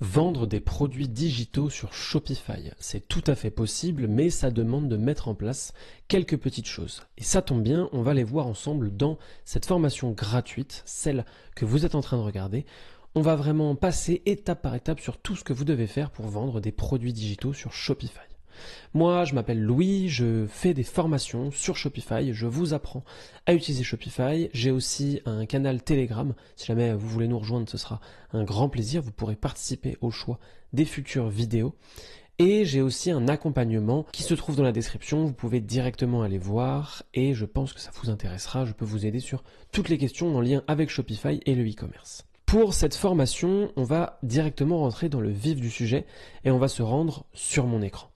Vendre des produits digitaux sur Shopify, c'est tout à fait possible, mais ça demande de mettre en place quelques petites choses. Et ça tombe bien, on va les voir ensemble dans cette formation gratuite, celle que vous êtes en train de regarder. On va vraiment passer étape par étape sur tout ce que vous devez faire pour vendre des produits digitaux sur Shopify. Moi, je m'appelle Louis, je fais des formations sur Shopify, je vous apprends à utiliser Shopify. J'ai aussi un canal Telegram, si jamais vous voulez nous rejoindre, ce sera un grand plaisir, vous pourrez participer au choix des futures vidéos. Et j'ai aussi un accompagnement qui se trouve dans la description, vous pouvez directement aller voir et je pense que ça vous intéressera, je peux vous aider sur toutes les questions en lien avec Shopify et le e-commerce. Pour cette formation, on va directement rentrer dans le vif du sujet et on va se rendre sur mon écran.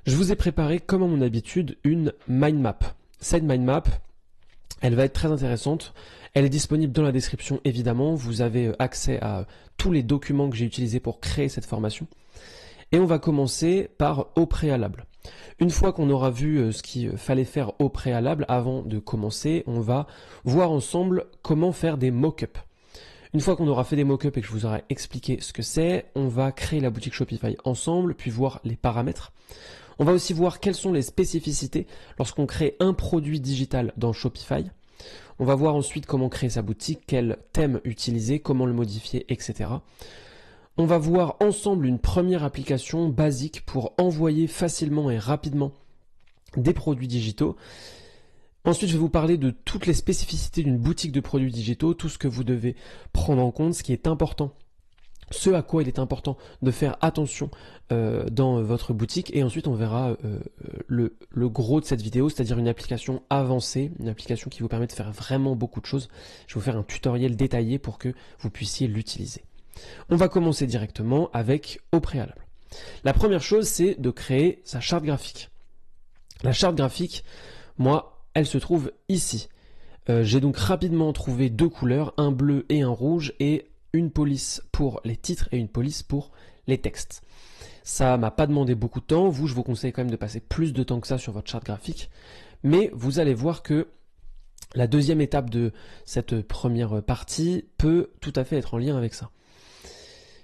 Je vous ai préparé, comme à mon habitude, une mind map. Cette mind map, elle va être très intéressante. Elle est disponible dans la description, évidemment. Vous avez accès à tous les documents que j'ai utilisés pour créer cette formation. Et on va commencer par au préalable. Une fois qu'on aura vu ce qu'il fallait faire au préalable, avant de commencer, on va voir ensemble comment faire des mock-ups. Une fois qu'on aura fait des mock-ups et que je vous aurai expliqué ce que c'est, on va créer la boutique Shopify ensemble, puis voir les paramètres. On va aussi voir quelles sont les spécificités lorsqu'on crée un produit digital dans Shopify. On va voir ensuite comment créer sa boutique, quel thème utiliser, comment le modifier, etc. On va voir ensemble une première application basique pour envoyer facilement et rapidement des produits digitaux. Ensuite, je vais vous parler de toutes les spécificités d'une boutique de produits digitaux, tout ce que vous devez prendre en compte, ce qui est important, ce à quoi il est important de faire attention dans votre boutique. Et ensuite, on verra le gros de cette vidéo, c'est-à-dire une application avancée, une application qui vous permet de faire vraiment beaucoup de choses. Je vais vous faire un tutoriel détaillé pour que vous puissiez l'utiliser. On va commencer directement avec au préalable. La première chose, c'est de créer sa charte graphique. La charte graphique, moi, elle se trouve ici. J'ai donc rapidement trouvé deux couleurs, un bleu et un rouge, et une police pour les titres et une police pour les textes. Ça m'a pas demandé beaucoup de temps. Vous, je vous conseille quand même de passer plus de temps que ça sur votre charte graphique. Mais vous allez voir que la deuxième étape de cette première partie peut tout à fait être en lien avec ça.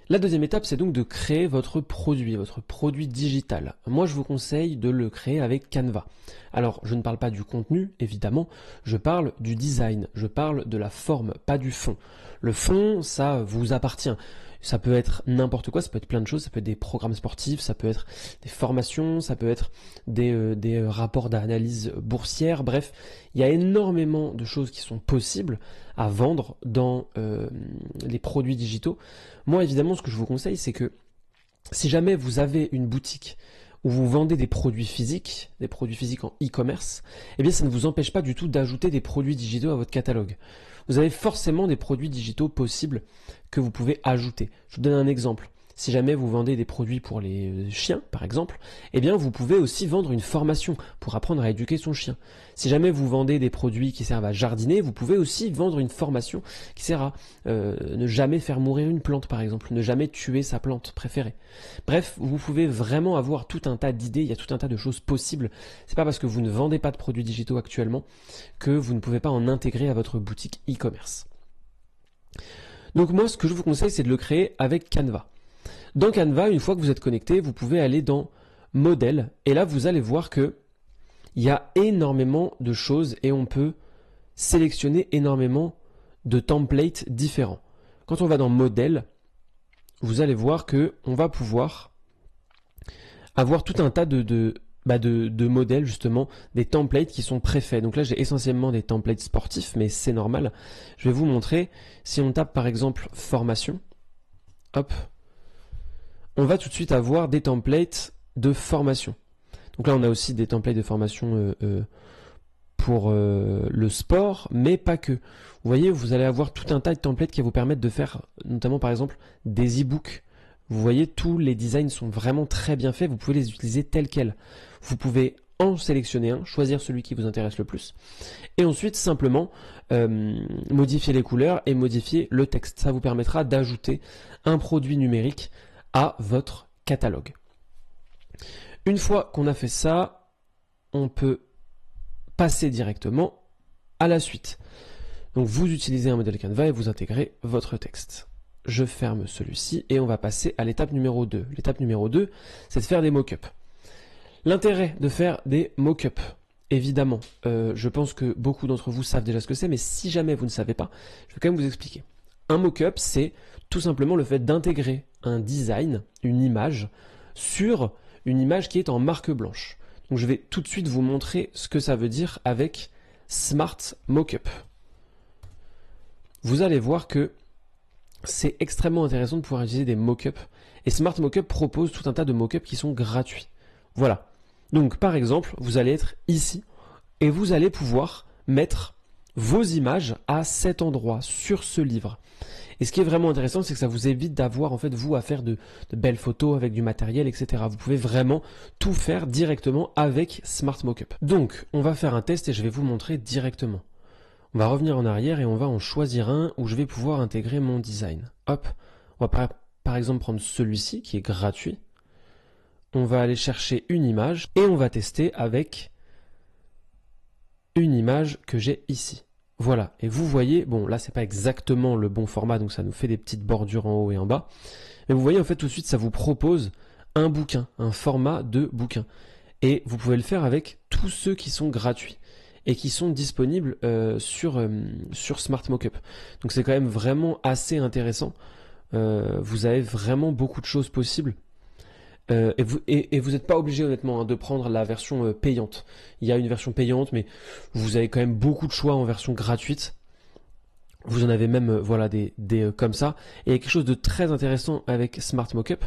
La deuxième étape, c'est donc de créer votre produit digital. Moi, je vous conseille de le créer avec Canva. Alors, je ne parle pas du contenu, évidemment, je parle du design, je parle de la forme, pas du fond. Le fond, ça vous appartient. Ça peut être n'importe quoi, ça peut être plein de choses, ça peut être des programmes sportifs, ça peut être des formations, ça peut être des rapports d'analyse boursière, bref, il y a énormément de choses qui sont possibles à vendre dans les produits digitaux. Moi, évidemment, ce que je vous conseille, c'est que si jamais vous avez une boutique où vous vendez des produits physiques en e-commerce, eh bien ça ne vous empêche pas du tout d'ajouter des produits digitaux à votre catalogue. Vous avez forcément des produits digitaux possibles que vous pouvez ajouter. Je vous donne un exemple. Si jamais vous vendez des produits pour les chiens, par exemple, eh bien vous pouvez aussi vendre une formation pour apprendre à éduquer son chien. Si jamais vous vendez des produits qui servent à jardiner, vous pouvez aussi vendre une formation qui sert à ne jamais faire mourir une plante, par exemple, ne jamais tuer sa plante préférée. Bref, vous pouvez vraiment avoir tout un tas d'idées, il y a tout un tas de choses possibles. C'est pas parce que vous ne vendez pas de produits digitaux actuellement que vous ne pouvez pas en intégrer à votre boutique e-commerce. Donc moi, ce que je vous conseille, c'est de le créer avec Canva. Dans Canva, une fois que vous êtes connecté, vous pouvez aller dans Modèle et là, vous allez voir que il y a énormément de choses et on peut sélectionner énormément de templates différents. Quand on va dans Modèle, vous allez voir que on va pouvoir avoir tout un tas de modèles, justement, des templates qui sont préfaits. Donc là, j'ai essentiellement des templates sportifs, mais c'est normal. Je vais vous montrer. Si on tape par exemple formation, hop, on va tout de suite avoir des templates de formation. Donc là, on a aussi des templates de formation pour le sport, mais pas que. Vous voyez, vous allez avoir tout un tas de templates qui vont vous permettre de faire, notamment par exemple, des e-books. Vous voyez, tous les designs sont vraiment très bien faits, vous pouvez les utiliser tels quels. Vous pouvez en sélectionner un, choisir celui qui vous intéresse le plus, et ensuite simplement modifier les couleurs et modifier le texte. Ça vous permettra d'ajouter un produit numérique à votre catalogue. Une fois qu'on a fait ça, on peut passer directement à la suite. Donc vous utilisez un modèle Canva et vous intégrez votre texte. je ferme celui-ci et on va passer à l'étape numéro 2. L'étape numéro 2, c'est de faire des mock-ups. L'intérêt de faire des mock-ups, évidemment, je pense que beaucoup d'entre vous savent déjà ce que c'est, mais si jamais vous ne savez pas, je vais quand même vous expliquer. Un mock-up, c'est tout simplement le fait d'intégrer un design, une image, sur une image qui est en marque blanche. Donc je vais tout de suite vous montrer ce que ça veut dire avec Smart Mockup. Vous allez voir que c'est extrêmement intéressant de pouvoir utiliser des mock-ups. Et Smart Mockup propose tout un tas de mock-ups qui sont gratuits. Voilà. Donc par exemple, vous allez être ici et vous allez pouvoir mettre vos images à cet endroit, sur ce livre. Et ce qui est vraiment intéressant, c'est que ça vous évite d'avoir en fait vous à faire de belles photos avec du matériel, etc. Vous pouvez vraiment tout faire directement avec Smart Mockup. Donc on va faire un test et je vais vous montrer directement. On va revenir en arrière et on va en choisir un où je vais pouvoir intégrer mon design. Hop, on va par exemple prendre celui-ci qui est gratuit. On va aller chercher une image et on va tester avec une image que j'ai ici. Voilà, et vous voyez, bon là c'est pas exactement le bon format, donc ça nous fait des petites bordures en haut et en bas. Mais vous voyez en fait tout de suite ça vous propose un bouquin, un format de bouquin. Et vous pouvez le faire avec tous ceux qui sont gratuits et qui sont disponibles sur Smart Mockup. Donc c'est quand même vraiment assez intéressant. Vous avez vraiment beaucoup de choses possibles. Et vous n'êtes pas obligé honnêtement de prendre la version payante. Il y a une version payante, mais vous avez quand même beaucoup de choix en version gratuite. Vous en avez même voilà des comme ça. Et il y a quelque chose de très intéressant avec Smart Mockup,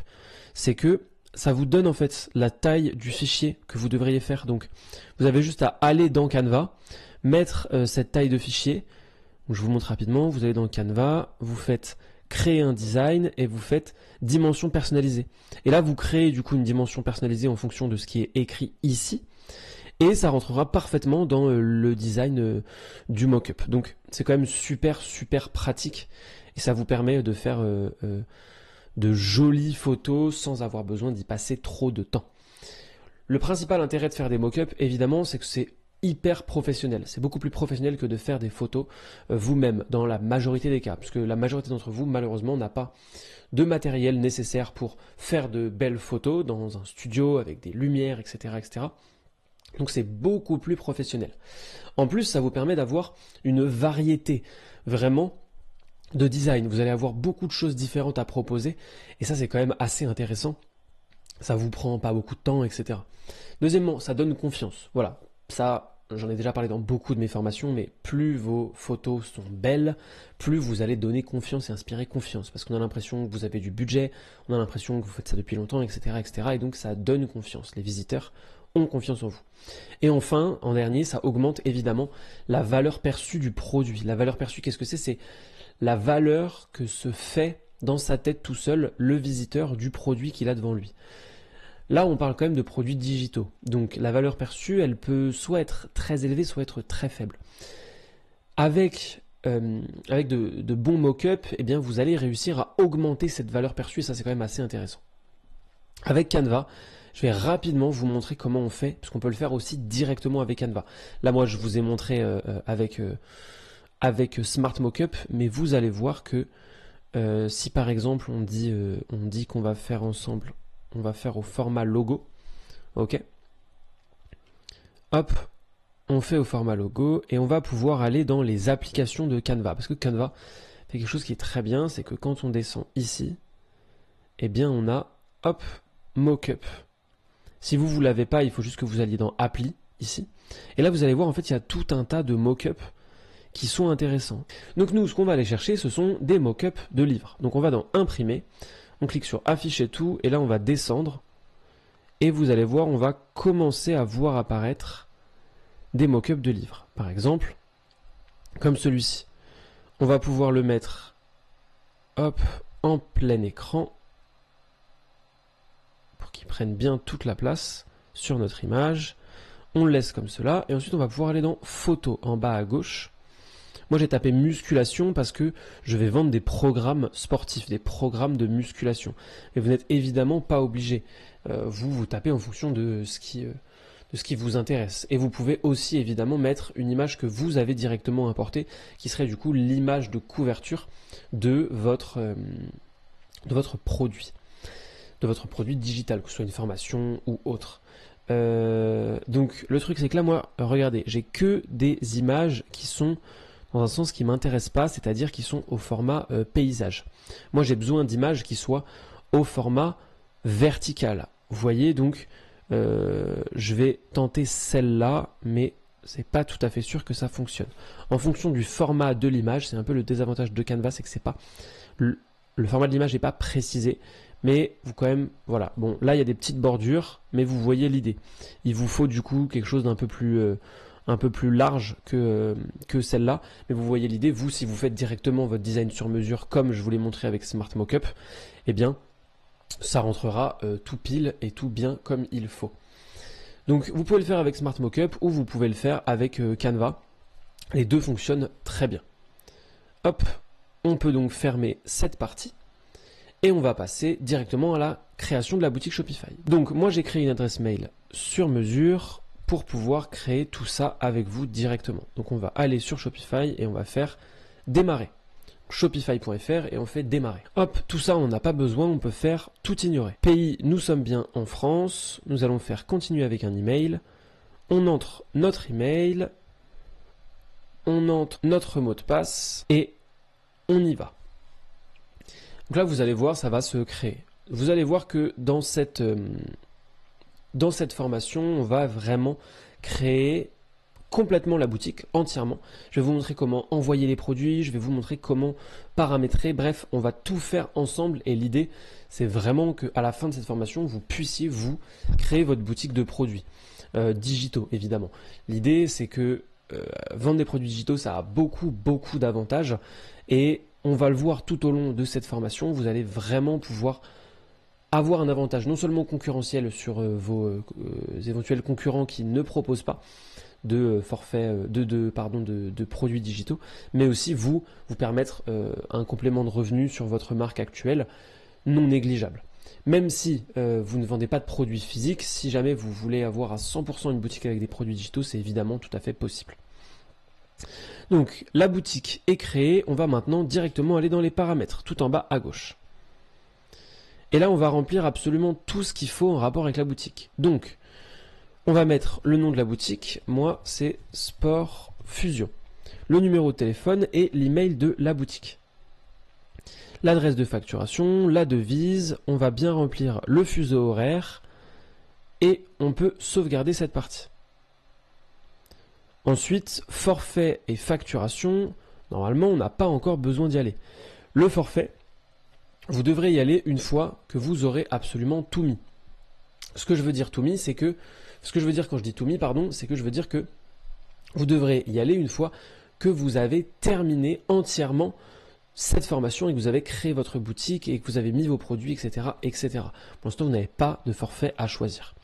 c'est que ça vous donne en fait la taille du fichier que vous devriez faire. Donc vous avez juste à aller dans Canva, mettre cette taille de fichier. Donc, je vous montre rapidement. Vous allez dans Canva, vous faites créer un design et vous faites dimension personnalisée. Et là, vous créez du coup une dimension personnalisée en fonction de ce qui est écrit ici. Et ça rentrera parfaitement dans le design du mock-up. Donc, c'est quand même super pratique. Et ça vous permet de faire de jolies photos sans avoir besoin d'y passer trop de temps. Le principal intérêt de faire des mock-ups, évidemment, c'est que c'est hyper professionnel. C'est beaucoup plus professionnel que de faire des photos vous-même dans la majorité des cas, puisque la majorité d'entre vous, malheureusement, n'a pas de matériel nécessaire pour faire de belles photos dans un studio avec des lumières, etc. Donc c'est beaucoup plus professionnel. En plus, ça vous permet d'avoir une variété vraiment de design. Vous allez avoir beaucoup de choses différentes à proposer et ça c'est quand même assez intéressant. Ça vous prend pas beaucoup de temps, etc. Deuxièmement, ça donne confiance. Voilà, ça j'en ai déjà parlé dans beaucoup de mes formations, mais plus vos photos sont belles, plus vous allez donner confiance et inspirer confiance. Parce qu'on a l'impression que vous avez du budget, on a l'impression que vous faites ça depuis longtemps, etc. Et donc ça donne confiance. Les visiteurs ont confiance en vous. Et enfin, en dernier, ça augmente évidemment la valeur perçue du produit. La valeur perçue, qu'est-ce que c'est? C'est la valeur que se fait dans sa tête tout seul le visiteur du produit qu'il a devant lui. Là, on parle quand même de produits digitaux. Donc la valeur perçue, elle peut soit être très élevée, soit être très faible. Avec de bons mock-ups, eh bien, vous allez réussir à augmenter cette valeur perçue et ça, c'est quand même assez intéressant. Avec Canva, je vais rapidement vous montrer comment on fait, parce qu'on peut le faire aussi directement avec Canva. Là, moi, je vous ai montré avec Smart Mockup, mais vous allez voir que si par exemple on dit qu'on va faire ensemble, on va faire au format logo, ok, hop, on fait au format logo et on va pouvoir aller dans les applications de Canva, parce que Canva fait quelque chose qui est très bien, c'est que quand on descend ici, eh bien on a, hop, Mockup. Si vous ne l'avez pas, il faut juste que vous alliez dans Appli, ici, et là vous allez voir en fait il y a tout un tas de mock-up qui sont intéressants. Donc nous, ce qu'on va aller chercher, ce sont des mock-ups de livres. Donc on va dans Imprimer, on clique sur Afficher tout, et là on va descendre, et vous allez voir, on va commencer à voir apparaître des mock-ups de livres. Par exemple, comme celui-ci. On va pouvoir le mettre, hop, en plein écran, pour qu'il prenne bien toute la place sur notre image. On le laisse comme cela, et ensuite on va pouvoir aller dans Photos, en bas à gauche. Moi j'ai tapé musculation parce que je vais vendre des programmes sportifs, des programmes de musculation. Mais vous n'êtes évidemment pas obligé. Vous tapez en fonction de ce qui ce qui vous intéresse. Et vous pouvez aussi évidemment mettre une image que vous avez directement importée, qui serait du coup l'image de couverture de votre produit digital, que ce soit une formation ou autre. Donc le truc c'est que là moi, regardez, j'ai que des images qui sont dans un sens qui ne m'intéresse pas, c'est-à-dire qui sont au format paysage. Moi j'ai besoin d'images qui soient au format vertical. Vous voyez, donc je vais tenter celle-là, mais c'est pas tout à fait sûr que ça fonctionne. En fonction du format de l'image, c'est un peu le désavantage de Canva, c'est que c'est pas le format de l'image n'est pas précisé, mais vous quand même, voilà. Bon, là il y a des petites bordures, mais vous voyez l'idée. Il vous faut du coup quelque chose d'un peu plus large que celle-là, mais vous voyez l'idée. Vous, si vous faites directement votre design sur mesure, comme je vous l'ai montré avec Smart Mockup, eh bien ça rentrera tout pile et tout bien comme il faut. Donc vous pouvez le faire avec Smart Mockup ou vous pouvez le faire avec Canva. Les deux fonctionnent très bien. Hop, on peut donc fermer cette partie et on va passer directement à la création de la boutique Shopify. Donc moi j'ai créé une adresse mail sur mesure pour pouvoir créer tout ça avec vous directement. Donc on va aller sur Shopify et on va faire démarrer. Shopify.fr et on fait démarrer. Hop, tout ça on n'a pas besoin, on peut faire tout ignorer. Pays, nous sommes bien en France, nous allons faire continuer avec un email. On entre notre email, on entre notre mot de passe et on y va. Donc là vous allez voir, ça va se créer. Vous allez voir que dans cette formation, on va vraiment créer complètement la boutique, entièrement. Je vais vous montrer comment envoyer les produits, je vais vous montrer comment paramétrer, bref, on va tout faire ensemble et l'idée, c'est vraiment qu'à la fin de cette formation, vous puissiez, vous, créer votre boutique de produits digitaux, évidemment. L'idée, c'est que vendre des produits digitaux, ça a beaucoup d'avantages et on va le voir tout au long de cette formation, vous allez vraiment pouvoir avoir un avantage non seulement concurrentiel sur vos éventuels concurrents qui ne proposent pas de forfait, de produits digitaux, mais aussi vous permettre un complément de revenus sur votre marque actuelle non négligeable. Même si vous ne vendez pas de produits physiques, si jamais vous voulez avoir à 100% une boutique avec des produits digitaux, c'est évidemment tout à fait possible. Donc la boutique est créée, on va maintenant directement aller dans les paramètres, tout en bas à gauche. Et là on va remplir absolument tout ce qu'il faut en rapport avec la boutique. Donc on va mettre le nom de la boutique, moi c'est Sport Fusion, le numéro de téléphone et l'email de la boutique. L'adresse de facturation, la devise, on va bien remplir le fuseau horaire et on peut sauvegarder cette partie. Ensuite, forfait et facturation, normalement on n'a pas encore besoin d'y aller. Le forfait, vous devrez y aller une fois que vous aurez absolument tout mis. Ce que je veux dire tout mis, c'est que ce que je veux dire quand je dis tout mis, pardon, c'est que je veux dire que vous devrez y aller une fois que vous avez terminé entièrement cette formation et que vous avez créé votre boutique et que vous avez mis vos produits, etc., etc. Pour l'instant, vous n'avez pas de forfait à choisir.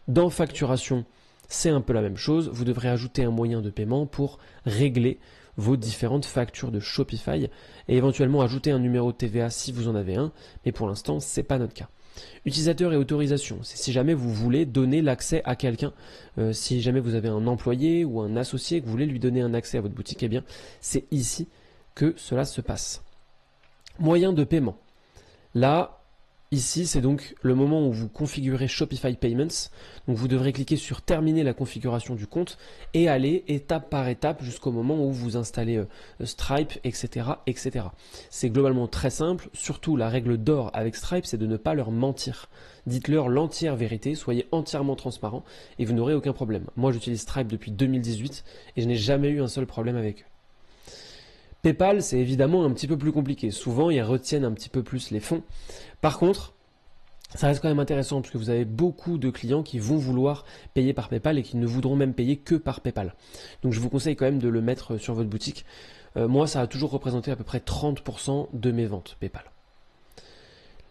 Dans facturation, c'est un peu la même chose. Vous devrez ajouter un moyen de paiement pour régler vos différentes factures de Shopify et éventuellement ajouter un numéro de TVA si vous en avez un, mais pour l'instant, ce n'est pas notre cas. Utilisateur et autorisation, c'est si jamais vous voulez donner l'accès à quelqu'un, si jamais vous avez un employé ou un associé que vous voulez lui donner un accès à votre boutique, eh bien c'est ici que cela se passe. Moyen de paiement. Là, ici, c'est donc le moment où vous configurez Shopify Payments. Donc vous devrez cliquer sur terminer la configuration du compte et aller étape par étape jusqu'au moment où vous installez Stripe, etc., etc. C'est globalement très simple. Surtout, la règle d'or avec Stripe, c'est de ne pas leur mentir. Dites-leur l'entière vérité, soyez entièrement transparent et vous n'aurez aucun problème. Moi, j'utilise Stripe depuis 2018 et je n'ai jamais eu un seul problème avec eux. PayPal, c'est évidemment un petit peu plus compliqué. Souvent, ils retiennent un petit peu plus les fonds. Par contre, ça reste quand même intéressant parce que vous avez beaucoup de clients qui vont vouloir payer par PayPal et qui ne voudront même payer que par PayPal. Donc, je vous conseille quand même de le mettre sur votre boutique. Moi, ça a toujours représenté à peu près 30% de mes ventes PayPal.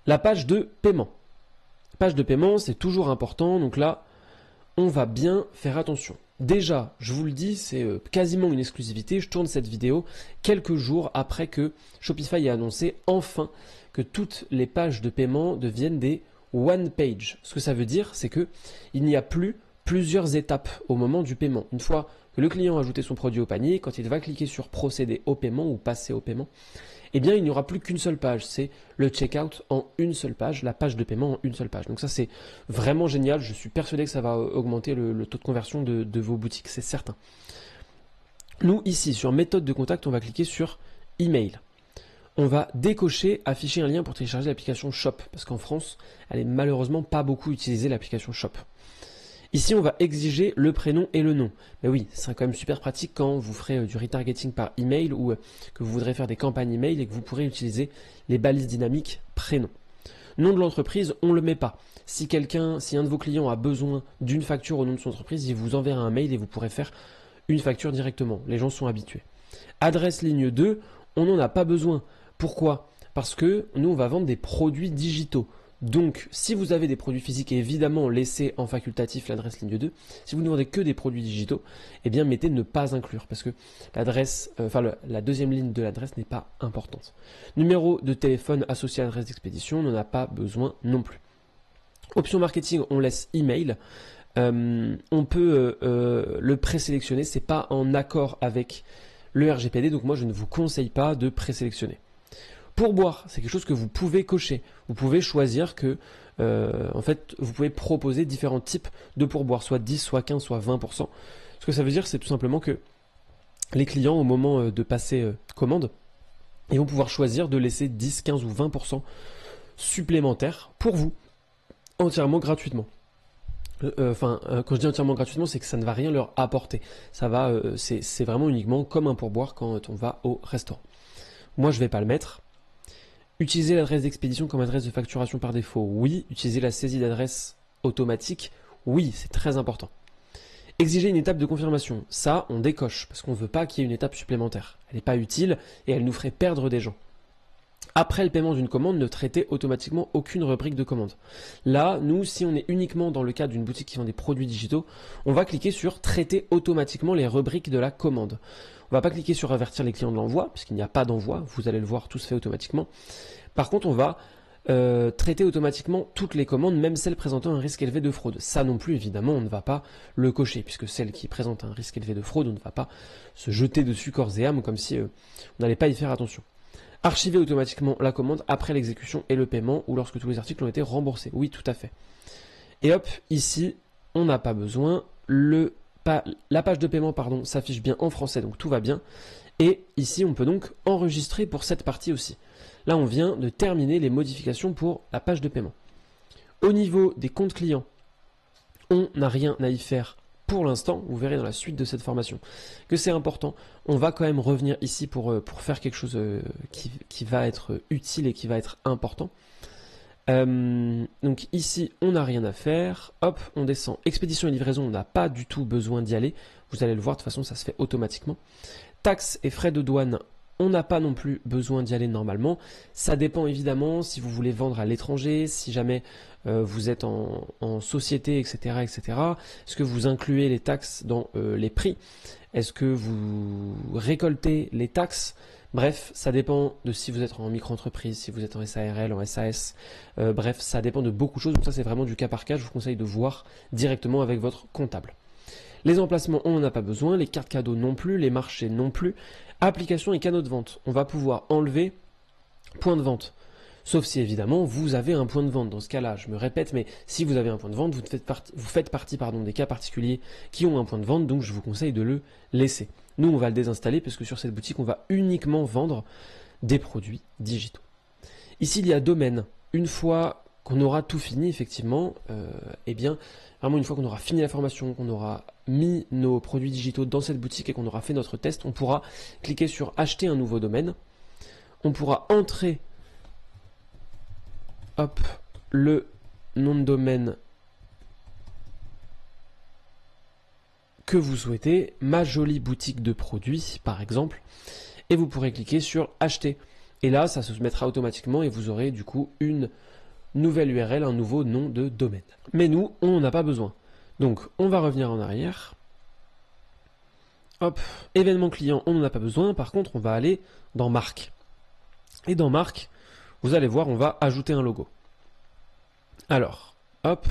La page de paiement. Page de paiement, c'est toujours important. Donc là, on va bien faire attention. Déjà, je vous le dis, c'est quasiment une exclusivité. Je tourne cette vidéo quelques jours après que Shopify ait annoncé enfin que toutes les pages de paiement deviennent des one page. Ce que ça veut dire, c'est que il n'y a plus plusieurs étapes au moment du paiement. Une fois que le client a ajouté son produit au panier, quand il va cliquer sur procéder au paiement ou passer au paiement, eh bien il n'y aura plus qu'une seule page, c'est le checkout en une seule page, la page de paiement en une seule page. Donc ça c'est vraiment génial, je suis persuadé que ça va augmenter le taux de conversion de vos boutiques, c'est certain. Nous ici sur méthode de contact, on va cliquer sur email. On va décocher afficher un lien pour télécharger l'application Shop, parce qu'en France, elle est malheureusement pas beaucoup utilisée l'application Shop. Ici, on va exiger le prénom et le nom. Mais oui, c'est quand même super pratique quand vous ferez du retargeting par email ou que vous voudrez faire des campagnes email et que vous pourrez utiliser les balises dynamiques prénom. Nom de l'entreprise, on ne le met pas. Si un de vos clients a besoin d'une facture au nom de son entreprise, il vous enverra un mail et vous pourrez faire une facture directement. Les gens sont habitués. Adresse ligne 2, on n'en a pas besoin. Pourquoi? Parce que nous, on va vendre des produits digitaux. Donc, si vous avez des produits physiques, évidemment, laissez en facultatif l'adresse ligne 2. Si vous ne vendez que des produits digitaux, eh bien, mettez ne pas inclure parce que la deuxième ligne de l'adresse n'est pas importante. Numéro de téléphone associé à l'adresse d'expédition, on n'en a pas besoin non plus. Option marketing, on laisse email. On peut le présélectionner, c'est pas en accord avec le RGPD, donc moi je ne vous conseille pas de présélectionner. Pourboire, c'est quelque chose que vous pouvez cocher. Vous pouvez choisir que, vous pouvez proposer différents types de pourboire, soit 10, soit 15, soit 20%. Ce que ça veut dire, c'est tout simplement que les clients, au moment de passer commande, ils vont pouvoir choisir de laisser 10, 15 ou 20% supplémentaires pour vous, entièrement gratuitement. Quand je dis entièrement gratuitement, c'est que ça ne va rien leur apporter. C'est vraiment uniquement comme un pourboire quand on va au restaurant. Moi, je ne vais pas le mettre. Utiliser l'adresse d'expédition comme adresse de facturation par défaut, oui. Utiliser la saisie d'adresse automatique, oui, c'est très important. Exiger une étape de confirmation, ça, on décoche, parce qu'on ne veut pas qu'il y ait une étape supplémentaire. Elle n'est pas utile et elle nous ferait perdre des gens. Après le paiement d'une commande, ne traitez automatiquement aucune rubrique de commande. Là, nous, si on est uniquement dans le cadre d'une boutique qui vend des produits digitaux, on va cliquer sur traiter automatiquement les rubriques de la commande. On ne va pas cliquer sur avertir les clients de l'envoi, puisqu'il n'y a pas d'envoi, vous allez le voir, tout se fait automatiquement. Par contre, on va traiter automatiquement toutes les commandes, même celles présentant un risque élevé de fraude. Ça non plus, évidemment, on ne va pas le cocher, puisque celles qui présentent un risque élevé de fraude, on ne va pas se jeter dessus corps et âme comme si on n'allait pas y faire attention. Archiver automatiquement la commande après l'exécution et le paiement ou lorsque tous les articles ont été remboursés. Oui, tout à fait. Et hop, ici, on n'a pas besoin. La page de paiement s'affiche bien en français, donc tout va bien. Et ici, on peut donc enregistrer pour cette partie aussi. Là, on vient de terminer les modifications pour la page de paiement. Au niveau des comptes clients, on n'a rien à y faire pour l'instant. Vous verrez dans la suite de cette formation que c'est important. On va quand même revenir ici pour faire quelque chose qui va être utile et qui va être important. Donc ici, on n'a rien à faire. Hop, on descend. Expédition et livraison, on n'a pas du tout besoin d'y aller. Vous allez le voir, de toute façon, ça se fait automatiquement. Taxes et frais de douane, on n'a pas non plus besoin d'y aller normalement. Ça dépend évidemment si vous voulez vendre à l'étranger, si jamais vous êtes en société, etc., etc. Est-ce que vous incluez les taxes dans les prix? Est-ce que vous récoltez les taxes? Bref, ça dépend de si vous êtes en micro-entreprise, si vous êtes en SARL, en SAS. Bref, ça dépend de beaucoup de choses. Donc ça, c'est vraiment du cas par cas. Je vous conseille de voir directement avec votre comptable. Les emplacements, on n'en a pas besoin. Les cartes cadeaux non plus. Les marchés non plus. Applications et canaux de vente. On va pouvoir enlever point de vente. Sauf si évidemment vous avez un point de vente. Dans ce cas-là, je me répète, mais si vous avez un point de vente, vous faites partie des cas particuliers qui ont un point de vente, donc je vous conseille de le laisser. Nous, on va le désinstaller parce que sur cette boutique, on va uniquement vendre des produits digitaux. Ici, il y a domaine. Une fois qu'on aura tout fini, effectivement, vraiment une fois qu'on aura fini la formation, qu'on aura mis nos produits digitaux dans cette boutique et qu'on aura fait notre test, on pourra cliquer sur acheter un nouveau domaine. On pourra entrer le nom de domaine que vous souhaitez, ma jolie boutique de produits par exemple, et vous pourrez cliquer sur acheter. Et là, ça se mettra automatiquement et vous aurez du coup une nouvelle URL, un nouveau nom de domaine. Mais nous, on n'en a pas besoin. Donc, on va revenir en arrière. Hop, événement client, on n'en a pas besoin. Par contre, on va aller dans marque. Et dans marque, vous allez voir, on va ajouter un logo. Alors, hop,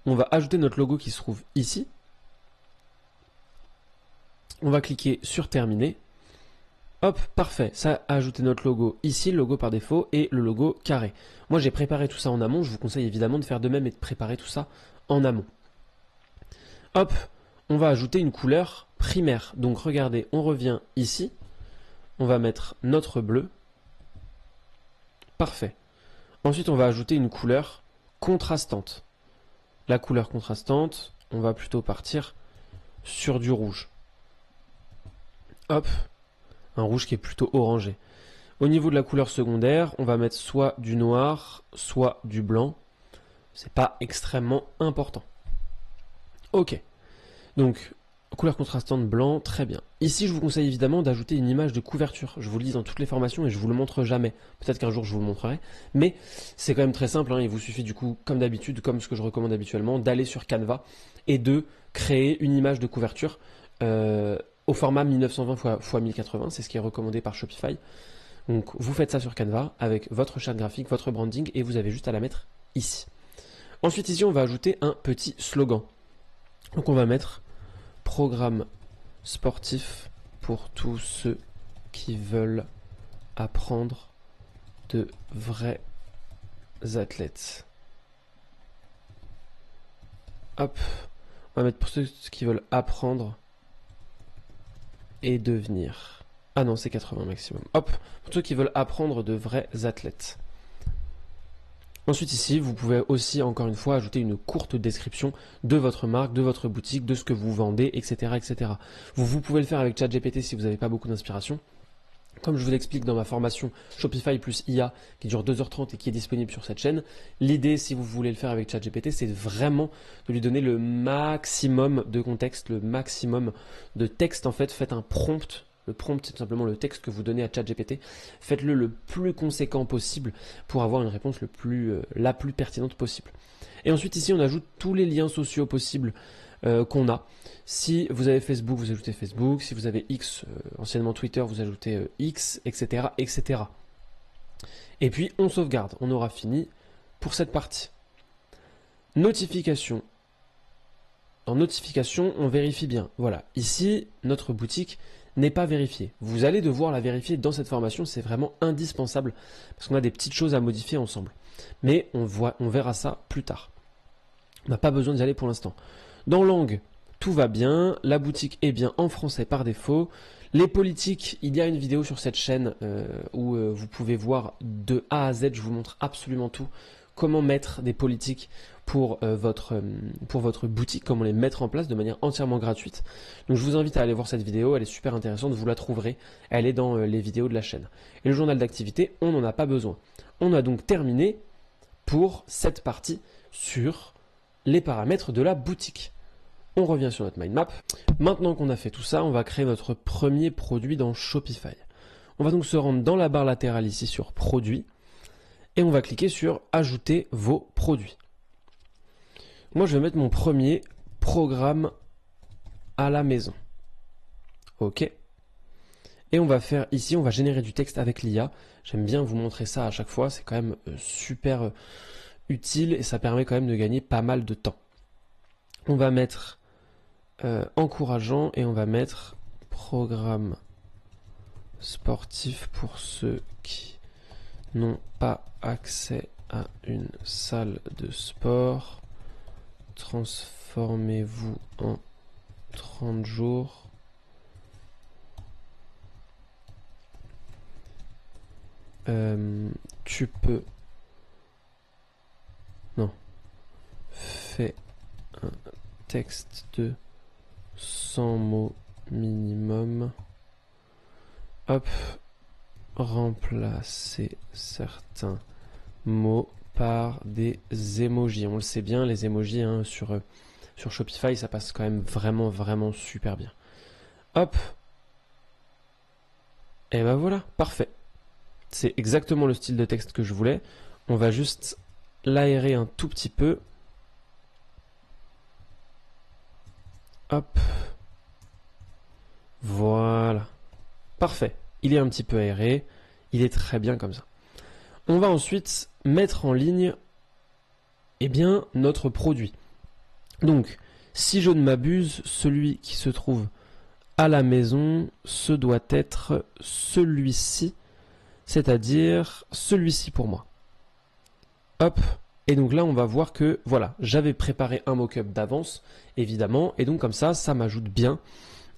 on va ajouter notre logo qui se trouve ici. On va cliquer sur terminer. Hop, parfait, ça a ajouté notre logo ici, le logo par défaut et le logo carré. Moi j'ai préparé tout ça en amont, je vous conseille évidemment de faire de même et de préparer tout ça en amont. Hop, on va ajouter une couleur primaire. Donc regardez, on revient ici, on va mettre notre bleu. Parfait. Ensuite on va ajouter une couleur contrastante. La couleur contrastante, on va plutôt partir sur du rouge. Hop, un rouge qui est plutôt orangé. Au niveau de la couleur secondaire, on va mettre soit du noir, soit du blanc. C'est pas extrêmement important. Ok. Donc, couleur contrastante blanc, très bien. Ici, je vous conseille évidemment d'ajouter une image de couverture. Je vous le dis dans toutes les formations et je vous le montre jamais. Peut-être qu'un jour je vous le montrerai. Mais c'est quand même très simple, hein. Il vous suffit du coup, comme d'habitude, comme ce que je recommande habituellement, d'aller sur Canva et de créer une image de couverture au format 1920 x 1080. C'est ce qui est recommandé par Shopify. Donc, vous faites ça sur Canva avec votre charte graphique, votre branding et vous avez juste à la mettre ici. Ensuite, ici, on va ajouter un petit slogan. Donc, on va mettre programme sportif pour tous ceux qui veulent apprendre de vrais athlètes. Hop, on va mettre pour ceux qui veulent apprendre et devenir. Ah non, c'est 80 maximum. Hop, pour ceux qui veulent apprendre de vrais athlètes. Ensuite ici, vous pouvez aussi, encore une fois, ajouter une courte description de votre marque, de votre boutique, de ce que vous vendez, etc. etc. Vous pouvez le faire avec ChatGPT si vous n'avez pas beaucoup d'inspiration. Comme je vous l'explique dans ma formation Shopify plus IA qui dure 2h30 et qui est disponible sur cette chaîne, l'idée si vous voulez le faire avec ChatGPT, c'est vraiment de lui donner le maximum de contexte, le maximum de texte en fait. Faites un prompt. Le prompt, c'est tout simplement le texte que vous donnez à ChatGPT. Faites-le le plus conséquent possible pour avoir une réponse la plus pertinente possible. Et ensuite, ici, on ajoute tous les liens sociaux possibles qu'on a. Si vous avez Facebook, vous ajoutez Facebook. Si vous avez X, anciennement Twitter, vous ajoutez X, etc., etc. Et puis, on sauvegarde. On aura fini pour cette partie. Notification. En notification, on vérifie bien. Voilà. Ici, notre boutique n'est pas vérifiée. Vous allez devoir la vérifier dans cette formation, c'est vraiment indispensable parce qu'on a des petites choses à modifier ensemble. Mais on verra ça plus tard. On n'a pas besoin d'y aller pour l'instant. Dans langue, tout va bien. La boutique est bien en français par défaut. Les politiques, il y a une vidéo sur cette chaîne où vous pouvez voir de A à Z, je vous montre absolument tout. Comment mettre des politiques pour votre boutique, comment les mettre en place de manière entièrement gratuite. Donc je vous invite à aller voir cette vidéo, elle est super intéressante, vous la trouverez, elle est dans les vidéos de la chaîne. Et le journal d'activité, on n'en a pas besoin. On a donc terminé pour cette partie sur les paramètres de la boutique. On revient sur notre mind map. Maintenant qu'on a fait tout ça, on va créer notre premier produit dans Shopify. On va donc se rendre dans la barre latérale ici sur Produits. Et on va cliquer sur Ajouter vos produits. Moi, je vais mettre mon premier programme à la maison. OK. Et on va faire ici, on va générer du texte avec l'IA. J'aime bien vous montrer ça à chaque fois. C'est quand même super utile et ça permet quand même de gagner pas mal de temps. On va mettre encourageant et on va mettre programme sportif pour ceux qui n'ont pas accès à une salle de sport. Transformez-vous en 30 jours. Tu peux... Non. Fais un texte de 100 mots minimum. Hop. Remplacer certains mots par des emojis. On le sait bien, les emojis hein, sur Shopify, ça passe quand même vraiment super bien. Hop. Et ben voilà, parfait. C'est exactement le style de texte que je voulais. On va juste l'aérer un tout petit peu. Hop. Voilà. Parfait. Il est un petit peu aéré. Il est très bien comme ça. On va ensuite mettre en ligne notre produit. Donc, si je ne m'abuse, celui qui se trouve à la maison, ce doit être celui-ci, c'est-à-dire celui-ci pour moi. Hop, et donc là on va voir que voilà, j'avais préparé un mock-up d'avance, évidemment, et donc comme ça m'ajoute bien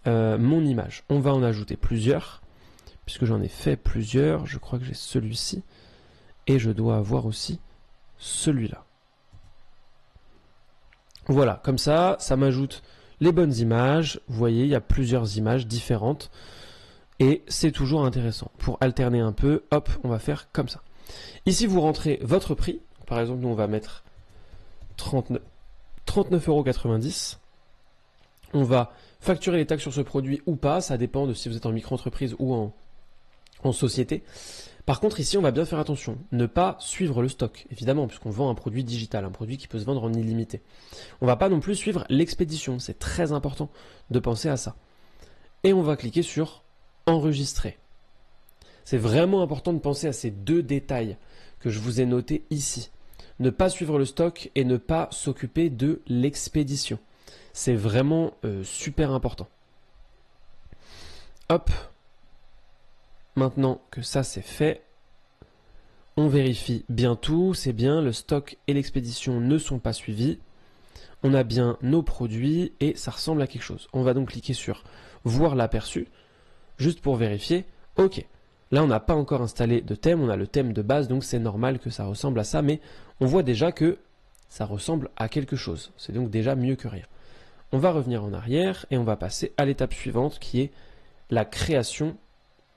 mon image. On va en ajouter plusieurs, puisque j'en ai fait plusieurs, je crois que j'ai celui-ci, et je dois avoir aussi celui-là. Voilà, comme ça m'ajoute les bonnes images. Vous voyez, il y a plusieurs images différentes et c'est toujours intéressant. Pour alterner un peu, hop, on va faire comme ça. Ici, vous rentrez votre prix. Par exemple, nous, on va mettre 39,90 €. On va facturer les taxes sur ce produit ou pas. Ça dépend de si vous êtes en micro-entreprise ou en société. Par contre, ici, on va bien faire attention. Ne pas suivre le stock, évidemment, puisqu'on vend un produit digital, un produit qui peut se vendre en illimité. On ne va pas non plus suivre l'expédition. C'est très important de penser à ça. Et on va cliquer sur enregistrer. C'est vraiment important de penser à ces deux détails que je vous ai notés ici. Ne pas suivre le stock et ne pas s'occuper de l'expédition. C'est vraiment super important. Hop. Maintenant que ça c'est fait, on vérifie bien tout, c'est bien, le stock et l'expédition ne sont pas suivis. On a bien nos produits et ça ressemble à quelque chose. On va donc cliquer sur voir l'aperçu, juste pour vérifier. Ok, là on n'a pas encore installé de thème, on a le thème de base, donc c'est normal que ça ressemble à ça, mais on voit déjà que ça ressemble à quelque chose. C'est donc déjà mieux que rien. On va revenir en arrière et on va passer à l'étape suivante qui est la création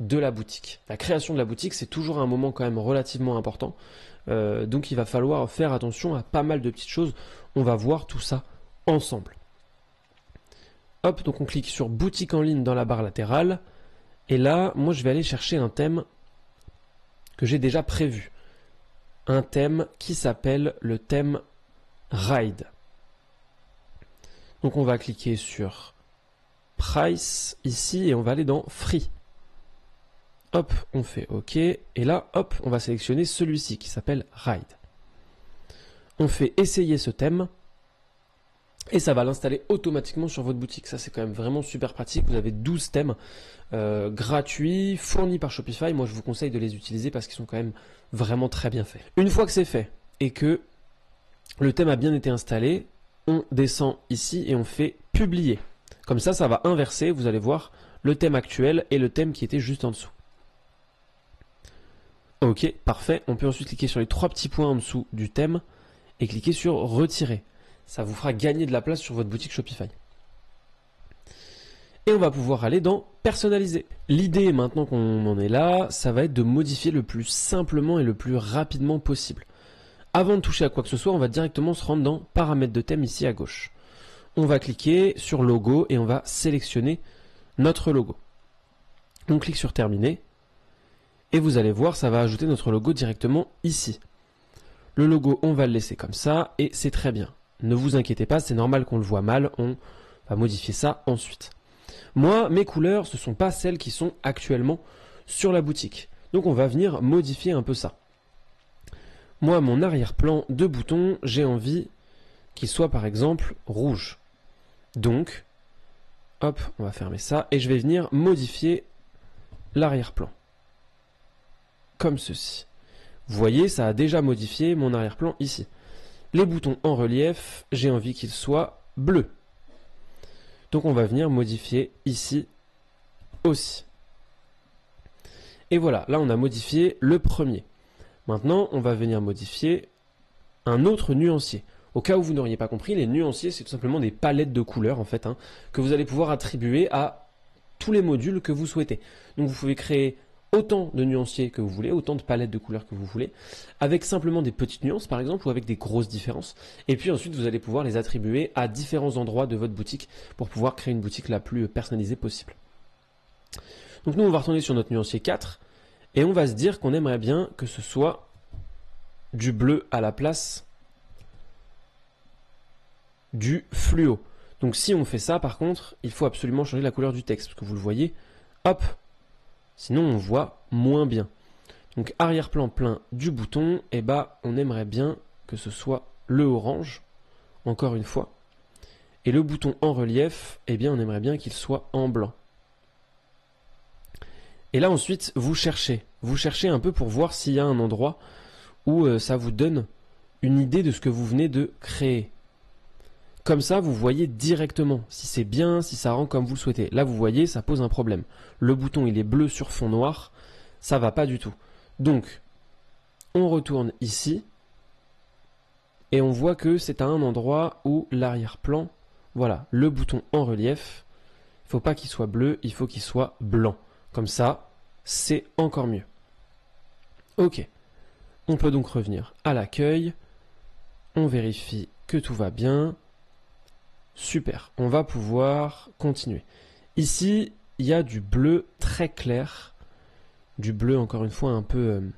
de la boutique. La création de la boutique, c'est toujours un moment quand même relativement important. Donc il va falloir faire attention à pas mal de petites choses. On va voir tout ça ensemble. Hop, donc on clique sur boutique en ligne dans la barre latérale. Et là, moi je vais aller chercher un thème que j'ai déjà prévu. Un thème qui s'appelle le thème Ride. Donc on va cliquer sur Price ici et on va aller dans Free. Hop, on fait OK. Et là, hop, on va sélectionner celui-ci qui s'appelle Ride. On fait essayer ce thème. Et ça va l'installer automatiquement sur votre boutique. Ça, c'est quand même vraiment super pratique. Vous avez 12 thèmes gratuits, fournis par Shopify. Moi, je vous conseille de les utiliser parce qu'ils sont quand même vraiment très bien faits. Une fois que c'est fait et que le thème a bien été installé, on descend ici et on fait publier. Comme ça, ça va inverser. Vous allez voir le thème actuel et le thème qui était juste en dessous. Ok, parfait. On peut ensuite cliquer sur les trois petits points en dessous du thème et cliquer sur retirer. Ça vous fera gagner de la place sur votre boutique Shopify. Et on va pouvoir aller dans personnaliser. L'idée maintenant qu'on en est là, ça va être de modifier le plus simplement et le plus rapidement possible. Avant de toucher à quoi que ce soit, on va directement se rendre dans paramètres de thème ici à gauche. On va cliquer sur logo et on va sélectionner notre logo. On clique sur terminer. Et vous allez voir, ça va ajouter notre logo directement ici. Le logo, on va le laisser comme ça et c'est très bien. Ne vous inquiétez pas, c'est normal qu'on le voit mal, on va modifier ça ensuite. Moi, mes couleurs, ce ne sont pas celles qui sont actuellement sur la boutique. Donc on va venir modifier un peu ça. Moi, mon arrière-plan de bouton, j'ai envie qu'il soit par exemple rouge. Donc, hop, on va fermer ça et je vais venir modifier l'arrière-plan. Comme ceci. Vous voyez, ça a déjà modifié mon arrière-plan ici. Les boutons en relief, j'ai envie qu'ils soient bleus. Donc on va venir modifier ici aussi. Et voilà, là on a modifié le premier. Maintenant, on va venir modifier un autre nuancier. Au cas où vous n'auriez pas compris, les nuanciers, c'est tout simplement des palettes de couleurs en fait, que vous allez pouvoir attribuer à tous les modules que vous souhaitez. Donc vous pouvez créer autant de nuanciers que vous voulez, autant de palettes de couleurs que vous voulez, avec simplement des petites nuances par exemple, ou avec des grosses différences. Et puis ensuite, vous allez pouvoir les attribuer à différents endroits de votre boutique pour pouvoir créer une boutique la plus personnalisée possible. Donc nous, on va retourner sur notre nuancier 4, et on va se dire qu'on aimerait bien que ce soit du bleu à la place du fluo. Donc si on fait ça, par contre, il faut absolument changer la couleur du texte, parce que vous le voyez, hop, sinon on voit moins bien. Donc arrière-plan plein du bouton, et bah on aimerait bien que ce soit le orange, encore une fois. Et le bouton en relief, eh bien on aimerait bien qu'il soit en blanc. Et là ensuite, vous cherchez un peu pour voir s'il y a un endroit où ça vous donne une idée de ce que vous venez de créer. Comme ça, vous voyez directement si c'est bien, si ça rend comme vous le souhaitez. Là, vous voyez, ça pose un problème. Le bouton, il est bleu sur fond noir, ça va pas du tout. Donc, on retourne ici, et on voit que c'est à un endroit où l'arrière-plan, voilà, le bouton en relief, il ne faut pas qu'il soit bleu, il faut qu'il soit blanc. Comme ça, c'est encore mieux. Ok, on peut donc revenir à l'accueil, on vérifie que tout va bien. Super, on va pouvoir continuer. Ici, il y a du bleu très clair, du bleu encore une fois un peu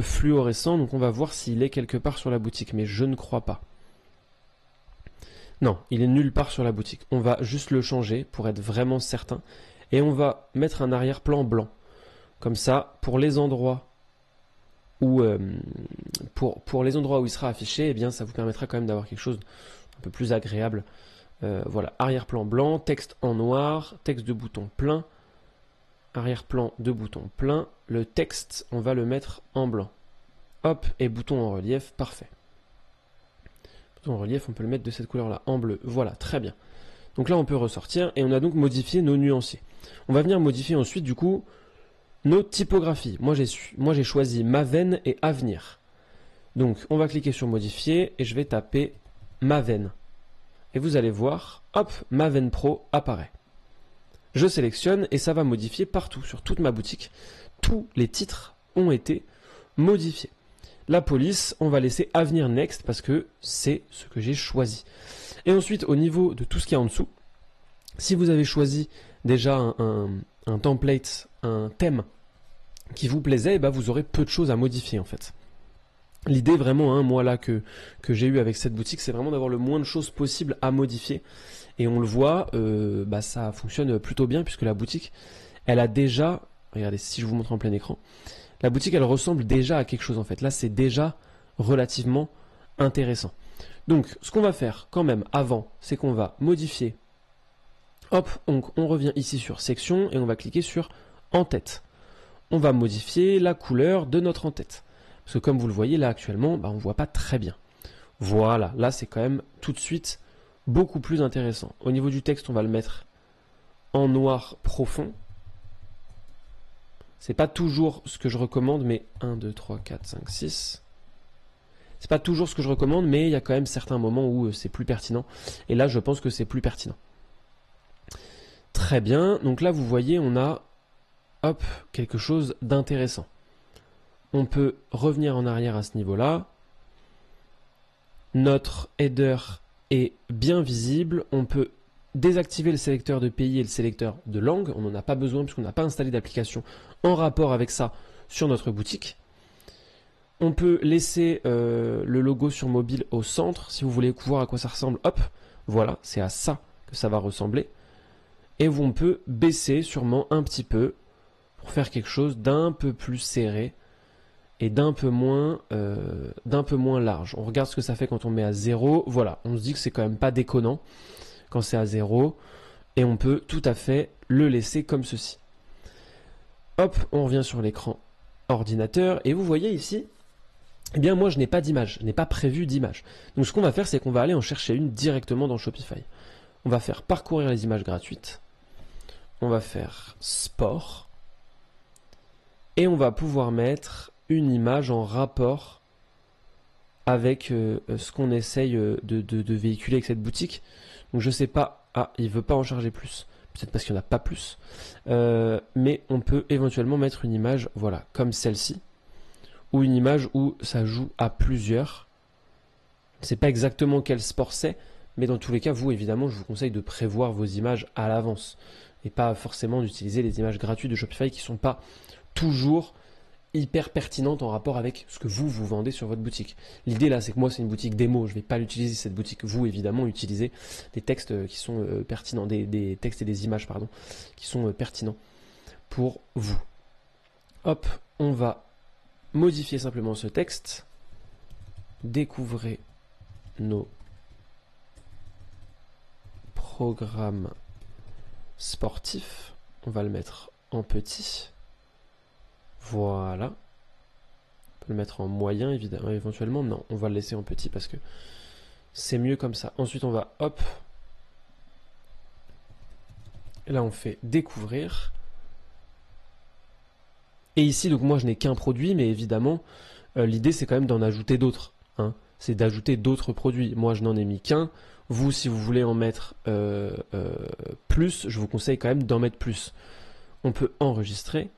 fluorescent, donc on va voir s'il est quelque part sur la boutique, mais je ne crois pas. Non, il est nulle part sur la boutique. On va juste le changer pour être vraiment certain, et on va mettre un arrière-plan blanc. Comme ça, pour les endroits où, pour les endroits où il sera affiché, eh bien, ça vous permettra quand même d'avoir quelque chose un peu plus agréable. Voilà, arrière-plan blanc, texte en noir, texte de bouton plein, arrière-plan de bouton plein, le texte, on va le mettre en blanc. Hop, et bouton en relief, parfait. Bouton en relief, on peut le mettre de cette couleur-là, en bleu. Voilà, très bien. Donc là, on peut ressortir, et on a donc modifié nos nuanciers. On va venir modifier ensuite, du coup, nos typographies. Moi, j'ai choisi Maven et Avenir. Donc, on va cliquer sur modifier, et je vais taper Maven. Et vous allez voir, hop, Maven Pro apparaît. Je sélectionne et ça va modifier partout, sur toute ma boutique. Tous les titres ont été modifiés. La police, on va laisser Avenir Next parce que c'est ce que j'ai choisi. Et ensuite, au niveau de tout ce qu'il y a en dessous, si vous avez choisi déjà un template, un thème qui vous plaisait, bah vous aurez peu de choses à modifier en fait. L'idée vraiment, moi là que j'ai eu avec cette boutique, c'est vraiment d'avoir le moins de choses possible à modifier. Et on le voit, ça fonctionne plutôt bien puisque la boutique, elle a déjà, regardez si je vous montre en plein écran, la boutique elle ressemble déjà à quelque chose en fait. Là c'est déjà relativement intéressant. Donc ce qu'on va faire quand même avant, c'est qu'on va modifier. Hop, donc on revient ici sur section et on va cliquer sur en-tête. On va modifier la couleur de notre en-tête. Parce que comme vous le voyez là actuellement, on ne voit pas très bien. Voilà, là c'est quand même tout de suite beaucoup plus intéressant. Au niveau du texte, on va le mettre en noir profond. C'est pas toujours ce que je recommande, mais 1, 2, 3, 4, 5, 6. C'est pas toujours ce que je recommande, mais il y a quand même certains moments où c'est plus pertinent. Et là, je pense que c'est plus pertinent. Très bien, donc là vous voyez, on a hop, quelque chose d'intéressant. On peut revenir en arrière à ce niveau-là. Notre header est bien visible. On peut désactiver le sélecteur de pays et le sélecteur de langue. On n'en a pas besoin puisqu'on n'a pas installé d'application en rapport avec ça sur notre boutique. On peut laisser le logo sur mobile au centre. Si vous voulez voir à quoi ça ressemble, hop, voilà, c'est à ça que ça va ressembler. Et on peut baisser sûrement un petit peu pour faire quelque chose d'un peu plus serré et d'un peu moins large. On regarde ce que ça fait quand on met à 0. Voilà, on se dit que c'est quand même pas déconnant quand c'est à 0. Et on peut tout à fait le laisser comme ceci. Hop, on revient sur l'écran ordinateur. Et vous voyez ici, eh bien moi je n'ai pas d'image, je n'ai pas prévu d'image. Donc ce qu'on va faire, c'est qu'on va aller en chercher une directement dans Shopify. On va faire parcourir les images gratuites. On va faire sport. Et on va pouvoir mettre une image en rapport avec ce qu'on essaye de véhiculer avec cette boutique. Donc je sais pas, il veut pas en charger plus, peut-être parce qu'il n'y en a pas plus, mais on peut éventuellement mettre une image, voilà, comme celle-ci, ou une image où ça joue à plusieurs. Je ne sais pas exactement quel sport c'est, mais dans tous les cas, vous évidemment, je vous conseille de prévoir vos images à l'avance, et pas forcément d'utiliser les images gratuites de Shopify qui ne sont pas toujours hyper pertinente en rapport avec ce que vous vendez sur votre boutique. L'idée là, c'est que moi, c'est une boutique démo. Je ne vais pas l'utiliser, cette boutique. Vous, évidemment, utilisez des textes qui sont pertinents, des textes et des images, pardon, qui sont pertinents pour vous. Hop, on va modifier simplement ce texte. Découvrez nos programme sportif. On va le mettre en petit. Voilà. On peut le mettre en moyen, évidemment, éventuellement. Non, on va le laisser en petit parce que c'est mieux comme ça. Ensuite, on va, hop. Et là, on fait découvrir. Et ici, donc moi, je n'ai qu'un produit, mais évidemment, l'idée, c'est quand même d'en ajouter d'autres. Hein. C'est d'ajouter d'autres produits. Moi, je n'en ai mis qu'un. Vous, si vous voulez en mettre plus, je vous conseille quand même d'en mettre plus. On peut enregistrer.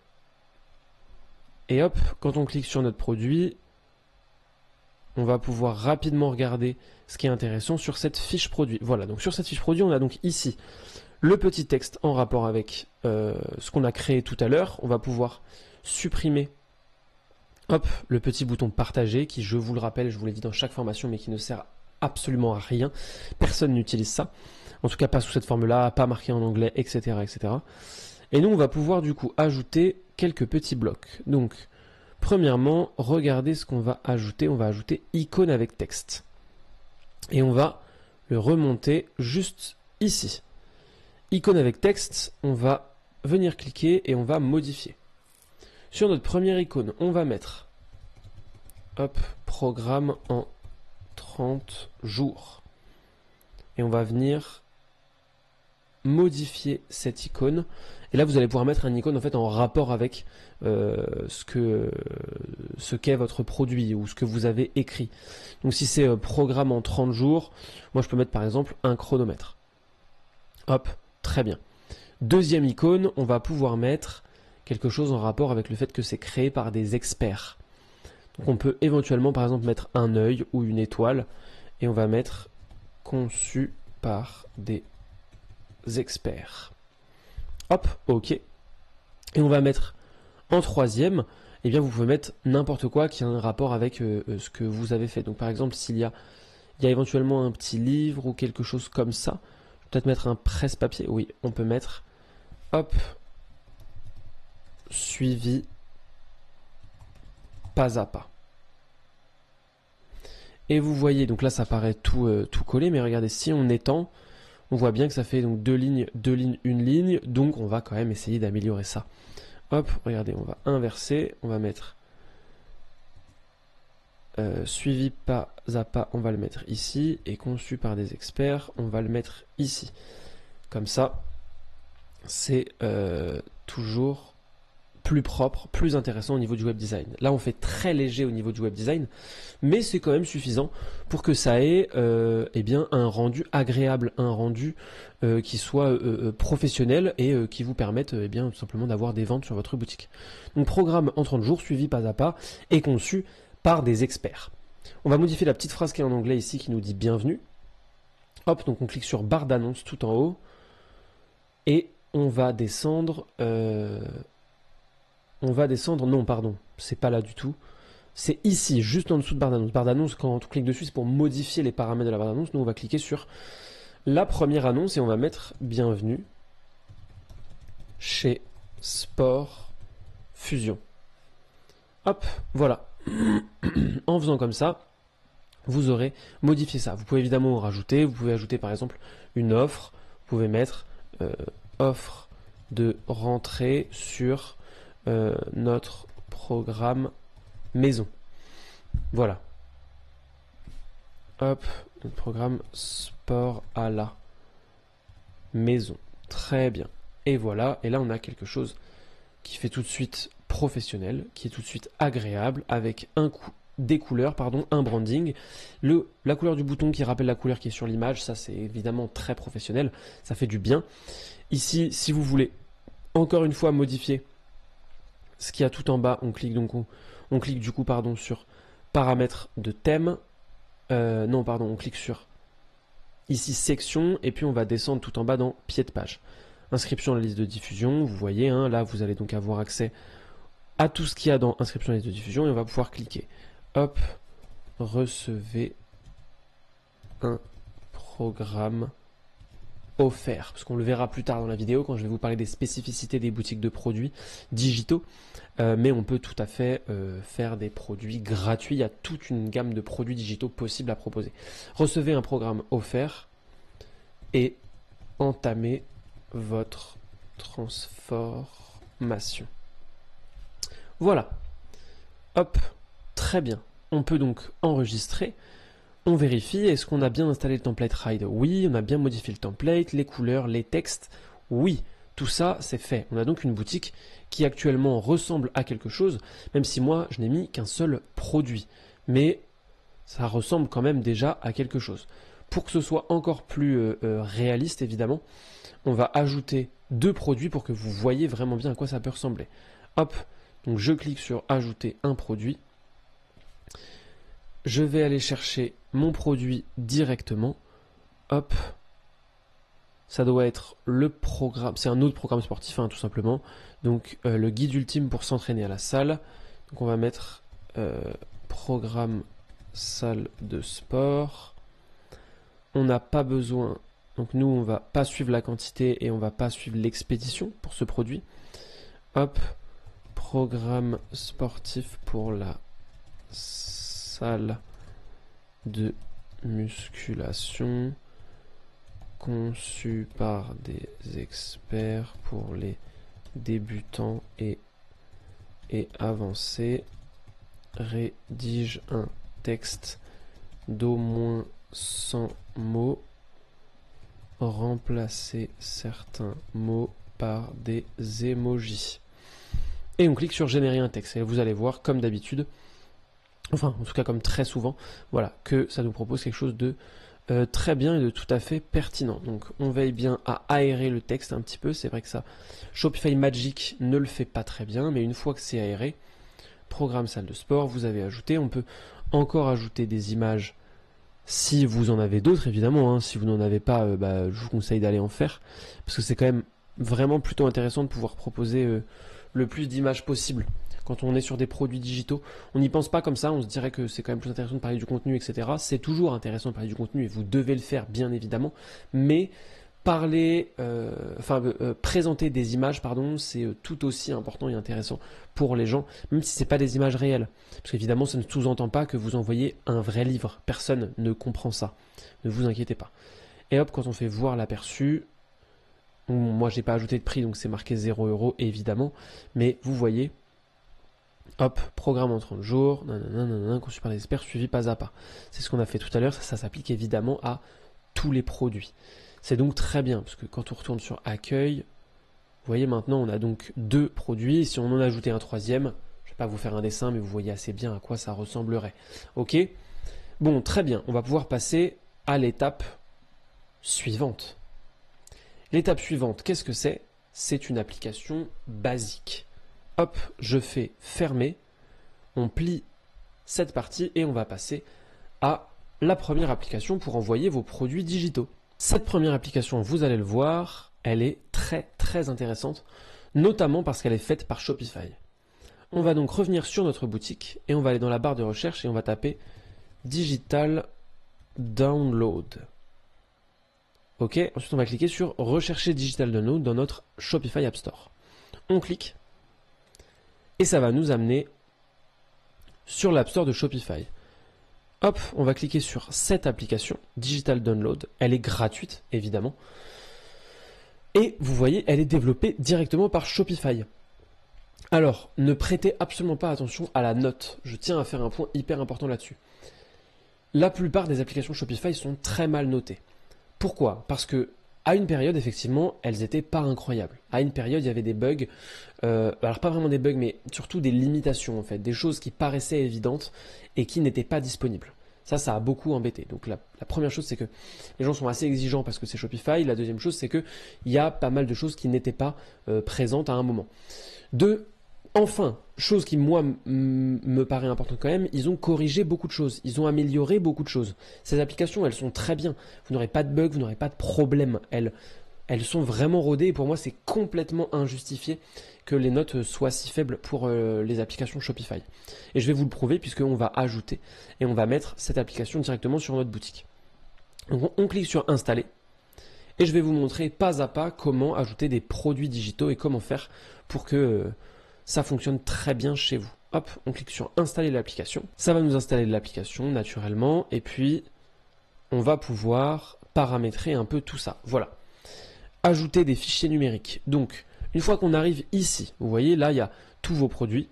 Et hop, quand on clique sur notre produit, on va pouvoir rapidement regarder ce qui est intéressant sur cette fiche produit. Voilà, donc sur cette fiche produit, on a donc ici le petit texte en rapport avec ce qu'on a créé tout à l'heure. On va pouvoir supprimer hop, le petit bouton partager qui, je vous le rappelle, je vous l'ai dit dans chaque formation, mais qui ne sert absolument à rien. Personne n'utilise ça. En tout cas, pas sous cette forme-là, pas marqué en anglais, etc., etc. Et nous, on va pouvoir du coup ajouter quelques petits blocs. Donc, premièrement, regardez ce qu'on va ajouter. On va ajouter icône avec texte. Et on va le remonter juste ici. Icône avec texte, on va venir cliquer et on va modifier. Sur notre première icône, on va mettre hop, programme en 30 jours. Et on va venir modifier cette icône. Et là, vous allez pouvoir mettre une icône en fait en rapport avec ce qu'est votre produit ou ce que vous avez écrit. Donc si c'est programme en 30 jours, moi je peux mettre par exemple un chronomètre. Hop, très bien. Deuxième icône, on va pouvoir mettre quelque chose en rapport avec le fait que c'est créé par des experts. Donc on peut éventuellement par exemple mettre un œil ou une étoile et on va mettre conçu par des experts. Hop, ok. Et on va mettre en troisième, eh bien vous pouvez mettre n'importe quoi qui a un rapport avec ce que vous avez fait. Donc par exemple, s'il y a éventuellement un petit livre ou quelque chose comme ça, peut-être mettre un presse-papier. Oui, on peut mettre, hop, suivi pas à pas. Et vous voyez, donc là ça paraît tout collé, mais regardez, si on étend, on voit bien que ça fait donc deux lignes, une ligne, donc on va quand même essayer d'améliorer ça. Hop, regardez, on va inverser, on va mettre suivi pas à pas, on va le mettre ici, et conçu par des experts, on va le mettre ici. Comme ça, c'est toujours plus propre, plus intéressant au niveau du web design. Là, on fait très léger au niveau du web design, mais c'est quand même suffisant pour que ça ait eh bien, un rendu agréable, un rendu qui soit professionnel et qui vous permette eh bien, tout simplement d'avoir des ventes sur votre boutique. Donc, programme en 30 jours, suivi pas à pas, et conçu par des experts. On va modifier la petite phrase qui est en anglais ici, qui nous dit bienvenue. Hop, donc on clique sur barre d'annonce tout en haut, et on va descendre... non, pardon, c'est pas là du tout. C'est ici, juste en dessous de barre d'annonce. Barre d'annonce, quand on clique dessus, c'est pour modifier les paramètres de la barre d'annonce. Nous, on va cliquer sur la première annonce et on va mettre bienvenue chez Sport Fusion. Hop, voilà. En faisant comme ça, vous aurez modifié ça. Vous pouvez évidemment en rajouter. Vous pouvez ajouter par exemple une offre. Vous pouvez mettre offre de rentrée sur notre programme maison. Voilà. Hop, notre programme sport à la maison. Très bien. Et voilà, et là on a quelque chose qui fait tout de suite professionnel, qui est tout de suite agréable, avec des couleurs, un branding. La couleur du bouton qui rappelle la couleur qui est sur l'image, ça c'est évidemment très professionnel, ça fait du bien. Ici, si vous voulez encore une fois modifier ce qu'il y a tout en bas, on clique du coup sur paramètres de thème. On clique sur ici section et puis on va descendre tout en bas dans pied de page. Inscription à la liste de diffusion, vous voyez, hein, là vous allez donc avoir accès à tout ce qu'il y a dans inscription à la liste de diffusion et on va pouvoir cliquer. Hop, recevez un programme offert, parce qu'on le verra plus tard dans la vidéo quand je vais vous parler des spécificités des boutiques de produits digitaux, mais on peut tout à fait faire des produits gratuits. Il y a toute une gamme de produits digitaux possibles à proposer. Recevez un programme offert et entamer votre transformation. Voilà. Hop, très bien. On peut donc enregistrer. On vérifie, est-ce qu'on a bien installé le template Ride? Oui, on a bien modifié le template, les couleurs, les textes. Oui, tout ça, c'est fait. On a donc une boutique qui actuellement ressemble à quelque chose, même si moi, je n'ai mis qu'un seul produit. Mais ça ressemble quand même déjà à quelque chose. Pour que ce soit encore plus réaliste, évidemment, on va ajouter 2 produits pour que vous voyez vraiment bien à quoi ça peut ressembler. Hop, donc je clique sur ajouter un produit. Je vais aller chercher mon produit directement. Hop. Ça doit être le programme. C'est un autre programme sportif, hein, tout simplement. Donc, le guide ultime pour s'entraîner à la salle. Donc, on va mettre programme salle de sport. On n'a pas besoin. Donc, nous, on va pas suivre la quantité et on va pas suivre l'expédition pour ce produit. Hop. Programme sportif pour la salle de musculation conçu par des experts pour les débutants et avancés. Rédige un texte d'au moins 100 mots. Remplacer certains mots par des emojis. Et on clique sur générer un texte. Et vous allez voir, comme d'habitude, enfin en tout cas comme très souvent, voilà, que ça nous propose quelque chose de très bien et de tout à fait pertinent. Donc on veille bien à aérer le texte un petit peu. C'est vrai que ça, Shopify Magic ne le fait pas très bien, mais une fois que c'est aéré, programme salle de sport, vous avez ajouté. On peut encore ajouter des images si vous en avez d'autres, évidemment. Hein. Si vous n'en avez pas, je vous conseille d'aller en faire, parce que c'est quand même vraiment plutôt intéressant de pouvoir proposer le plus d'images possible. Quand on est sur des produits digitaux, on n'y pense pas comme ça, on se dirait que c'est quand même plus intéressant de parler du contenu, etc. C'est toujours intéressant de parler du contenu et vous devez le faire, bien évidemment. Mais présenter des images, c'est tout aussi important et intéressant pour les gens, même si ce n'est pas des images réelles. Parce qu'évidemment, ça ne sous-entend pas que vous envoyez un vrai livre. Personne ne comprend ça. Ne vous inquiétez pas. Et hop, quand on fait voir l'aperçu, moi, j'ai pas ajouté de prix, donc c'est marqué 0 € évidemment. Mais vous voyez, hop, programme en 30 jours, conçu par des experts, suivi pas à pas. C'est ce qu'on a fait tout à l'heure, ça s'applique évidemment à tous les produits. C'est donc très bien, parce que quand on retourne sur accueil, vous voyez maintenant on a donc 2 produits. Si on en ajoutait un troisième, je vais pas vous faire un dessin, mais vous voyez assez bien à quoi ça ressemblerait. Ok? Bon, très bien, on va pouvoir passer à l'étape suivante. L'étape suivante, qu'est-ce que c'est? C'est une application basique. Hop, je fais fermer, on plie cette partie et on va passer à la première application pour envoyer vos produits digitaux. Cette première application, vous allez le voir, elle est très très intéressante, notamment parce qu'elle est faite par Shopify. On va donc revenir sur notre boutique et on va aller dans la barre de recherche et on va taper Digital Download. Ok, ensuite on va cliquer sur rechercher Digital Download dans notre Shopify App Store. On clique et ça va nous amener sur l'App Store de Shopify. Hop, on va cliquer sur cette application Digital Download. Elle est gratuite évidemment. Et vous voyez, elle est développée directement par Shopify. Alors, ne prêtez absolument pas attention à la note. Je tiens à faire un point hyper important là-dessus. La plupart des applications Shopify sont très mal notées. Pourquoi? Parce que à une période, effectivement, elles n'étaient pas incroyables. À une période, il y avait des bugs, alors pas vraiment des bugs, mais surtout des limitations en fait, des choses qui paraissaient évidentes et qui n'étaient pas disponibles. Ça a beaucoup embêté. Donc la première chose, c'est que les gens sont assez exigeants parce que c'est Shopify. La deuxième chose, c'est qu'il y a pas mal de choses qui n'étaient pas présentes à un moment. Enfin, chose qui moi me paraît importante quand même, ils ont corrigé beaucoup de choses, ils ont amélioré beaucoup de choses. Ces applications, elles sont très bien. Vous n'aurez pas de bugs, vous n'aurez pas de problème. Elles sont vraiment rodées et pour moi, c'est complètement injustifié que les notes soient si faibles pour les applications Shopify. Et je vais vous le prouver puisqu'on va ajouter et on va mettre cette application directement sur notre boutique. Donc on clique sur installer et je vais vous montrer pas à pas comment ajouter des produits digitaux et comment faire pour que ça fonctionne très bien chez vous. Hop, on clique sur installer l'application. Ça va nous installer l'application naturellement et puis on va pouvoir paramétrer un peu tout ça. Voilà. ajouter des fichiers numériques. Donc, une fois qu'on arrive ici, vous voyez, là, il y a tous vos produits.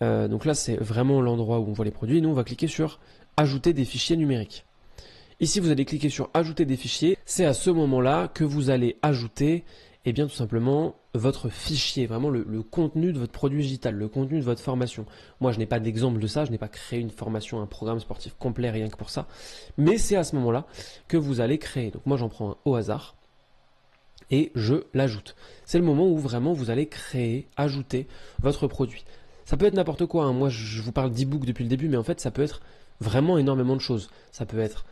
Donc là, c'est vraiment l'endroit où on voit les produits. Nous, on va cliquer sur ajouter des fichiers numériques. Ici, vous allez cliquer sur ajouter des fichiers. C'est à ce moment-là que vous allez ajouter, eh bien, tout simplement, votre fichier, vraiment le contenu de votre produit digital, le contenu de votre formation. Moi, je n'ai pas d'exemple de ça, je n'ai pas créé une formation, un programme sportif complet, rien que pour ça. Mais c'est à ce moment-là que vous allez créer. Donc moi, j'en prends un au hasard et je l'ajoute. C'est le moment où vraiment vous allez créer, ajouter votre produit. Ça peut être n'importe quoi, hein. Moi, je vous parle d'e-book depuis le début, mais en fait, ça peut être vraiment énormément de choses. Ça peut être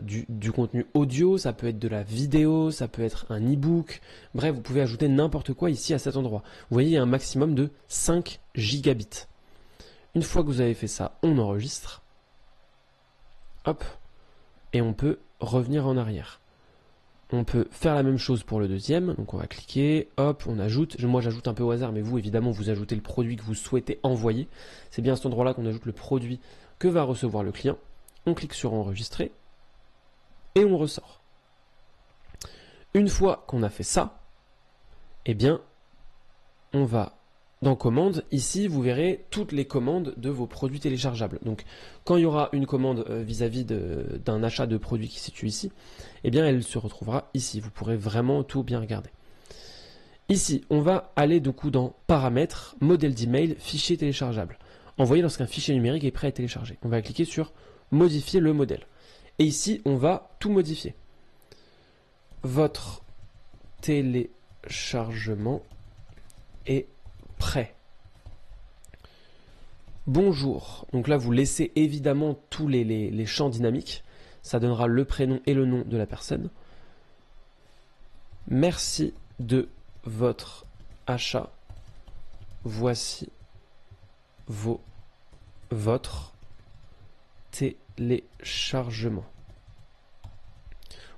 du contenu audio, ça peut être de la vidéo, ça peut être un e-book. Bref, vous pouvez ajouter n'importe quoi ici à cet endroit. Vous voyez, il y a un maximum de 5 gigabits. Une fois que vous avez fait ça, on enregistre. Hop. Et on peut revenir en arrière. On peut faire la même chose pour le deuxième. Donc on va cliquer, hop, on ajoute. Moi j'ajoute un peu au hasard, mais vous évidemment vous ajoutez le produit que vous souhaitez envoyer. C'est bien à cet endroit-là qu'on ajoute le produit que va recevoir le client. On clique sur enregistrer et on ressort. Une fois qu'on a fait ça, eh bien, on va dans commandes. Ici, vous verrez toutes les commandes de vos produits téléchargeables. Donc, quand il y aura une commande vis-à-vis d'un achat de produit qui se situe ici, eh bien, elle se retrouvera ici. Vous pourrez vraiment tout bien regarder. Ici, on va aller du coup dans paramètres, modèle d'email, fichier téléchargeable. Envoyer lorsqu'un fichier numérique est prêt à être téléchargé. On va cliquer sur modifier le modèle. Et ici, on va tout modifier. Votre téléchargement est prêt. Bonjour. Donc là, vous laissez évidemment tous les champs dynamiques. Ça donnera le prénom et le nom de la personne. Merci de votre achat. Voici votre téléchargement.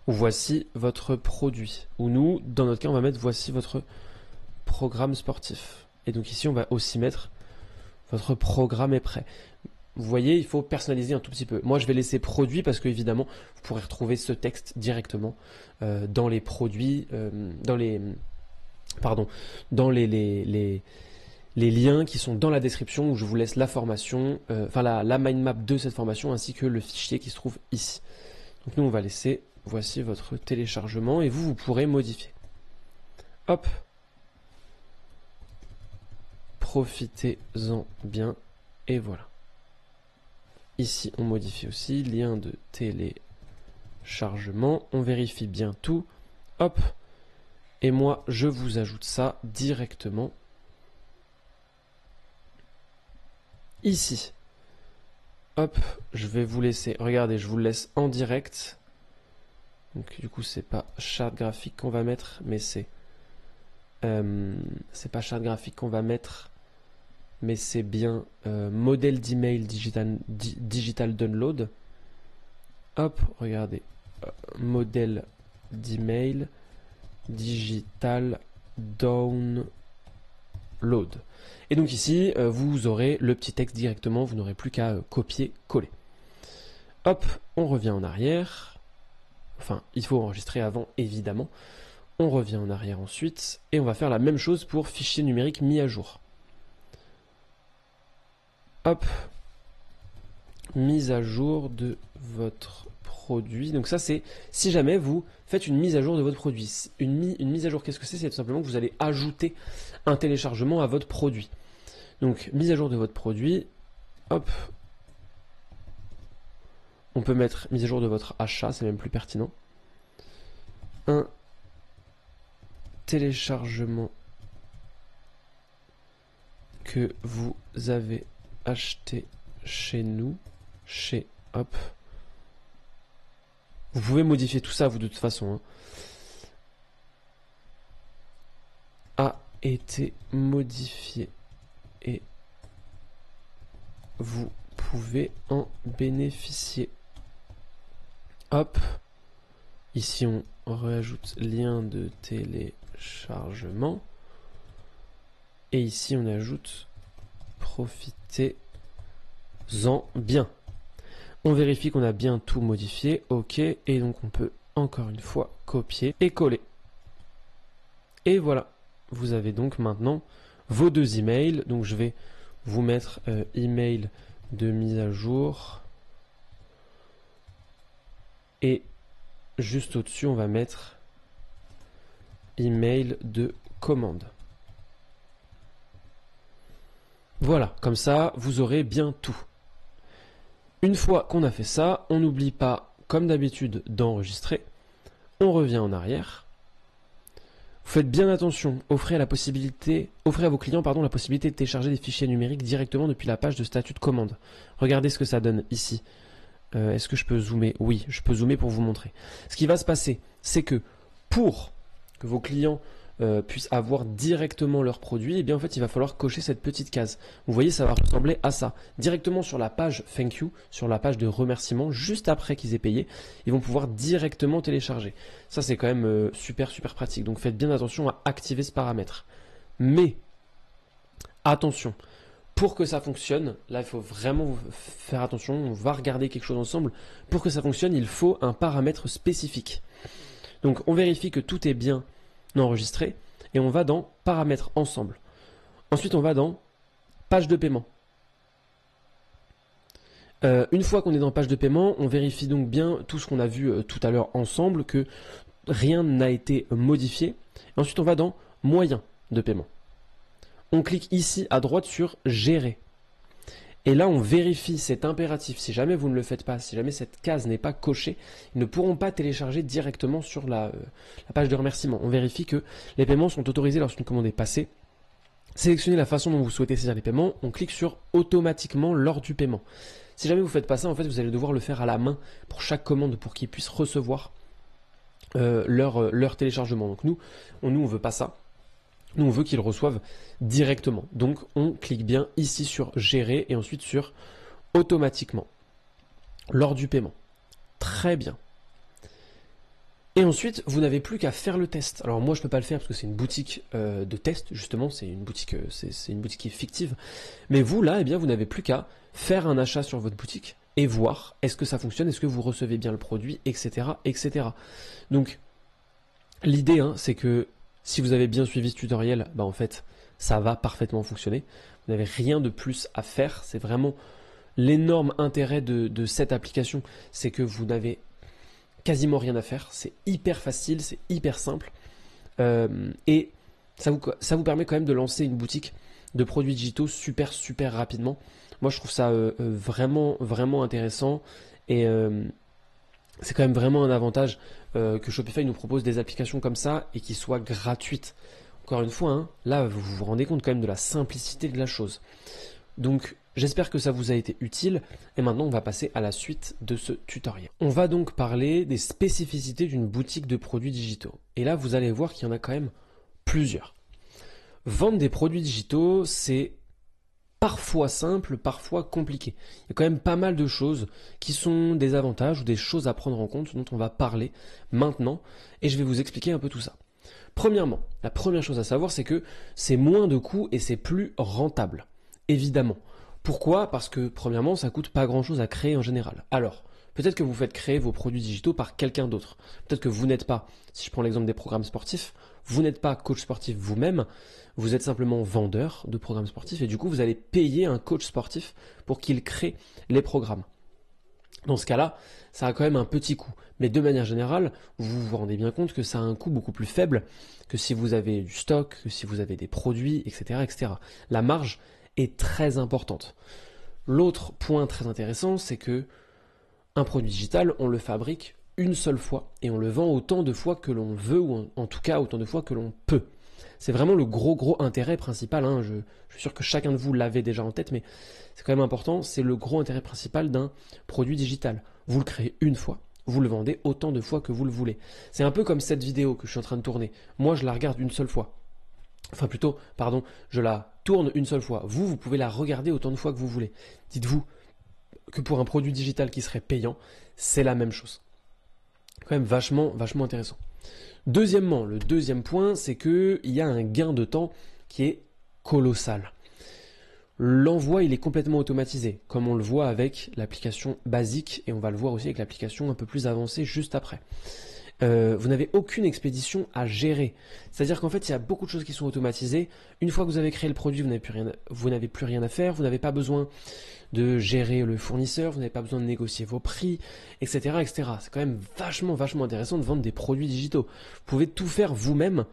Ou voici votre produit. Ou nous, dans notre cas, on va mettre voici votre programme sportif. Et donc ici, on va aussi mettre votre programme est prêt. Vous voyez, il faut personnaliser un tout petit peu. Moi, je vais laisser produit parce que évidemment, vous pourrez retrouver ce texte directement dans les produits, dans les liens qui sont dans la description où je vous laisse la formation, la mind map de cette formation ainsi que le fichier qui se trouve ici. Donc nous, on va laisser voici votre téléchargement et vous pourrez modifier. Hop. Profitez-en bien et voilà. Ici, on modifie aussi lien de téléchargement. On vérifie bien tout. Hop. Et moi, je vous ajoute ça directement ici. Hop, je vais vous laisser. Regardez, je vous le laisse en direct. Donc du coup, c'est pas charte graphique qu'on va mettre, mais c'est pas charte graphique qu'on va mettre, mais c'est bien modèle d'email digital download. Hop, regardez, modèle d'email digital download. Et donc ici, vous aurez le petit texte directement, vous n'aurez plus qu'à copier-coller. Hop, on revient en arrière. Enfin, il faut enregistrer avant, évidemment. On revient en arrière ensuite, et on va faire la même chose pour fichier numérique mis à jour. Hop, mise à jour de votre produit. Donc ça, c'est si jamais vous faites une mise à jour de votre produit. Une mise à jour, qu'est-ce que c'est? C'est tout simplement que vous allez ajouter un téléchargement à votre produit. Donc, mise à jour de votre produit. Hop. On peut mettre mise à jour de votre achat, c'est même plus pertinent. Un téléchargement que vous avez acheté chez nous, hop. Vous pouvez modifier tout ça, vous, de toute façon. A été modifié et vous pouvez en bénéficier. Hop. Ici, on rajoute lien de téléchargement. Et ici, on ajoute profitez-en bien. On vérifie qu'on a bien tout modifié. OK. Et donc, on peut encore une fois copier et coller. Et voilà, vous avez donc maintenant vos deux emails. Donc je vais vous mettre email de mise à jour. Et juste au-dessus, on va mettre email de commande. Voilà, comme ça, vous aurez bien tout. Une fois qu'on a fait ça, on n'oublie pas, comme d'habitude, d'enregistrer. On revient en arrière. Vous faites bien attention, offrez à vos clients la possibilité de télécharger des fichiers numériques directement depuis la page de statut de commande. Regardez ce que ça donne ici. Est-ce que je peux zoomer? Oui, je peux zoomer pour vous montrer. Ce qui va se passer, c'est que pour que vos clients puissent avoir directement leurs produits, eh bien en fait il va falloir cocher cette petite case. Vous voyez, ça va ressembler à ça. Directement sur la page Thank you, sur la page de remerciement, juste après qu'ils aient payé, ils vont pouvoir directement télécharger. Ça c'est quand même super pratique. Donc faites bien attention à activer ce paramètre. Mais attention, pour que ça fonctionne, là il faut vraiment faire attention, on va regarder quelque chose ensemble. Pour que ça fonctionne, il faut un paramètre spécifique. Donc on vérifie que tout est bien enregistré et on va dans paramètres ensemble. Ensuite on va dans page de paiement. Une fois qu'on est dans page de paiement, on vérifie donc bien tout ce qu'on a vu tout à l'heure ensemble, que rien n'a été modifié. Et ensuite on va dans moyens de paiement. On clique ici à droite sur gérer. Et là, on vérifie, c'est impératif. Si jamais vous ne le faites pas, si jamais cette case n'est pas cochée, ils ne pourront pas télécharger directement sur la page de remerciement. On vérifie que les paiements sont autorisés lorsqu'une commande est passée. Sélectionnez la façon dont vous souhaitez saisir les paiements. On clique sur automatiquement lors du paiement. Si jamais vous ne faites pas ça, en fait, vous allez devoir le faire à la main pour chaque commande pour qu'ils puissent recevoir leur téléchargement. Donc nous, on ne veut pas ça. Nous, on veut qu'ils reçoivent directement. Donc, on clique bien ici sur gérer et ensuite sur automatiquement lors du paiement. Très bien. Et ensuite, vous n'avez plus qu'à faire le test. Alors moi, je ne peux pas le faire parce que c'est une boutique de test, justement. C'est une boutique qui est fictive. Mais vous, là, eh bien, vous n'avez plus qu'à faire un achat sur votre boutique et voir est-ce que ça fonctionne, est-ce que vous recevez bien le produit, etc. etc. Donc, l'idée, c'est que si vous avez bien suivi ce tutoriel, en fait, ça va parfaitement fonctionner. Vous n'avez rien de plus à faire. C'est vraiment l'énorme intérêt de cette application, c'est que vous n'avez quasiment rien à faire. C'est hyper facile, c'est hyper simple. Et ça vous permet quand même de lancer une boutique de produits digitaux super rapidement. Moi, je trouve ça vraiment intéressant. Et c'est quand même vraiment un avantage que Shopify nous propose des applications comme ça et qui soient gratuites. Encore une fois, là, vous vous rendez compte quand même de la simplicité de la chose. Donc, j'espère que ça vous a été utile. Et maintenant, on va passer à la suite de ce tutoriel. On va donc parler des spécificités d'une boutique de produits digitaux. Et là, vous allez voir qu'il y en a quand même plusieurs. Vendre des produits digitaux, c'est parfois simple, parfois compliqué. Il y a quand même pas mal de choses qui sont des avantages ou des choses à prendre en compte dont on va parler maintenant et je vais vous expliquer un peu tout ça. Premièrement, la première chose à savoir, c'est que c'est moins de coûts et c'est plus rentable. Évidemment. Pourquoi? Parce que premièrement, ça coûte pas grand chose à créer en général. Alors, peut-être que vous faites créer vos produits digitaux par quelqu'un d'autre. Peut-être que vous n'êtes pas, si je prends l'exemple des programmes sportifs, vous n'êtes pas coach sportif vous-même, vous êtes simplement vendeur de programmes sportifs et du coup vous allez payer un coach sportif pour qu'il crée les programmes. Dans ce cas-là, ça a quand même un petit coût. Mais de manière générale, vous vous rendez bien compte que ça a un coût beaucoup plus faible que si vous avez du stock, que si vous avez des produits, etc. etc. La marge est très importante. L'autre point très intéressant, c'est que un produit digital, on le fabrique une seule fois et on le vend autant de fois que l'on veut ou en tout cas autant de fois que l'on peut. C'est vraiment le gros intérêt principal. Je suis sûr que chacun de vous l'avait déjà en tête, mais c'est quand même important. C'est le gros intérêt principal d'un produit digital. Vous le créez une fois, vous le vendez autant de fois que vous le voulez. C'est un peu comme cette vidéo que je suis en train de tourner. Moi, je la regarde une seule fois. Enfin plutôt, pardon, je la tourne une seule fois. Vous pouvez la regarder autant de fois que vous voulez. Dites-vous que pour un produit digital qui serait payant, c'est la même chose. Quand même vachement intéressant. Deuxièmement, le deuxième point, c'est qu'il y a un gain de temps qui est colossal. L'envoi, il est complètement automatisé, comme on le voit avec l'application basique, et on va le voir aussi avec l'application un peu plus avancée juste après. vous n'avez aucune expédition à gérer. C'est-à-dire qu'en fait, il y a beaucoup de choses qui sont automatisées. Une fois que vous avez créé le produit, vous n'avez plus rien à faire. Vous n'avez pas besoin de gérer le fournisseur, vous n'avez pas besoin de négocier vos prix, etc., etc. C'est quand même vachement intéressant de vendre des produits digitaux. Vous pouvez tout faire vous-même.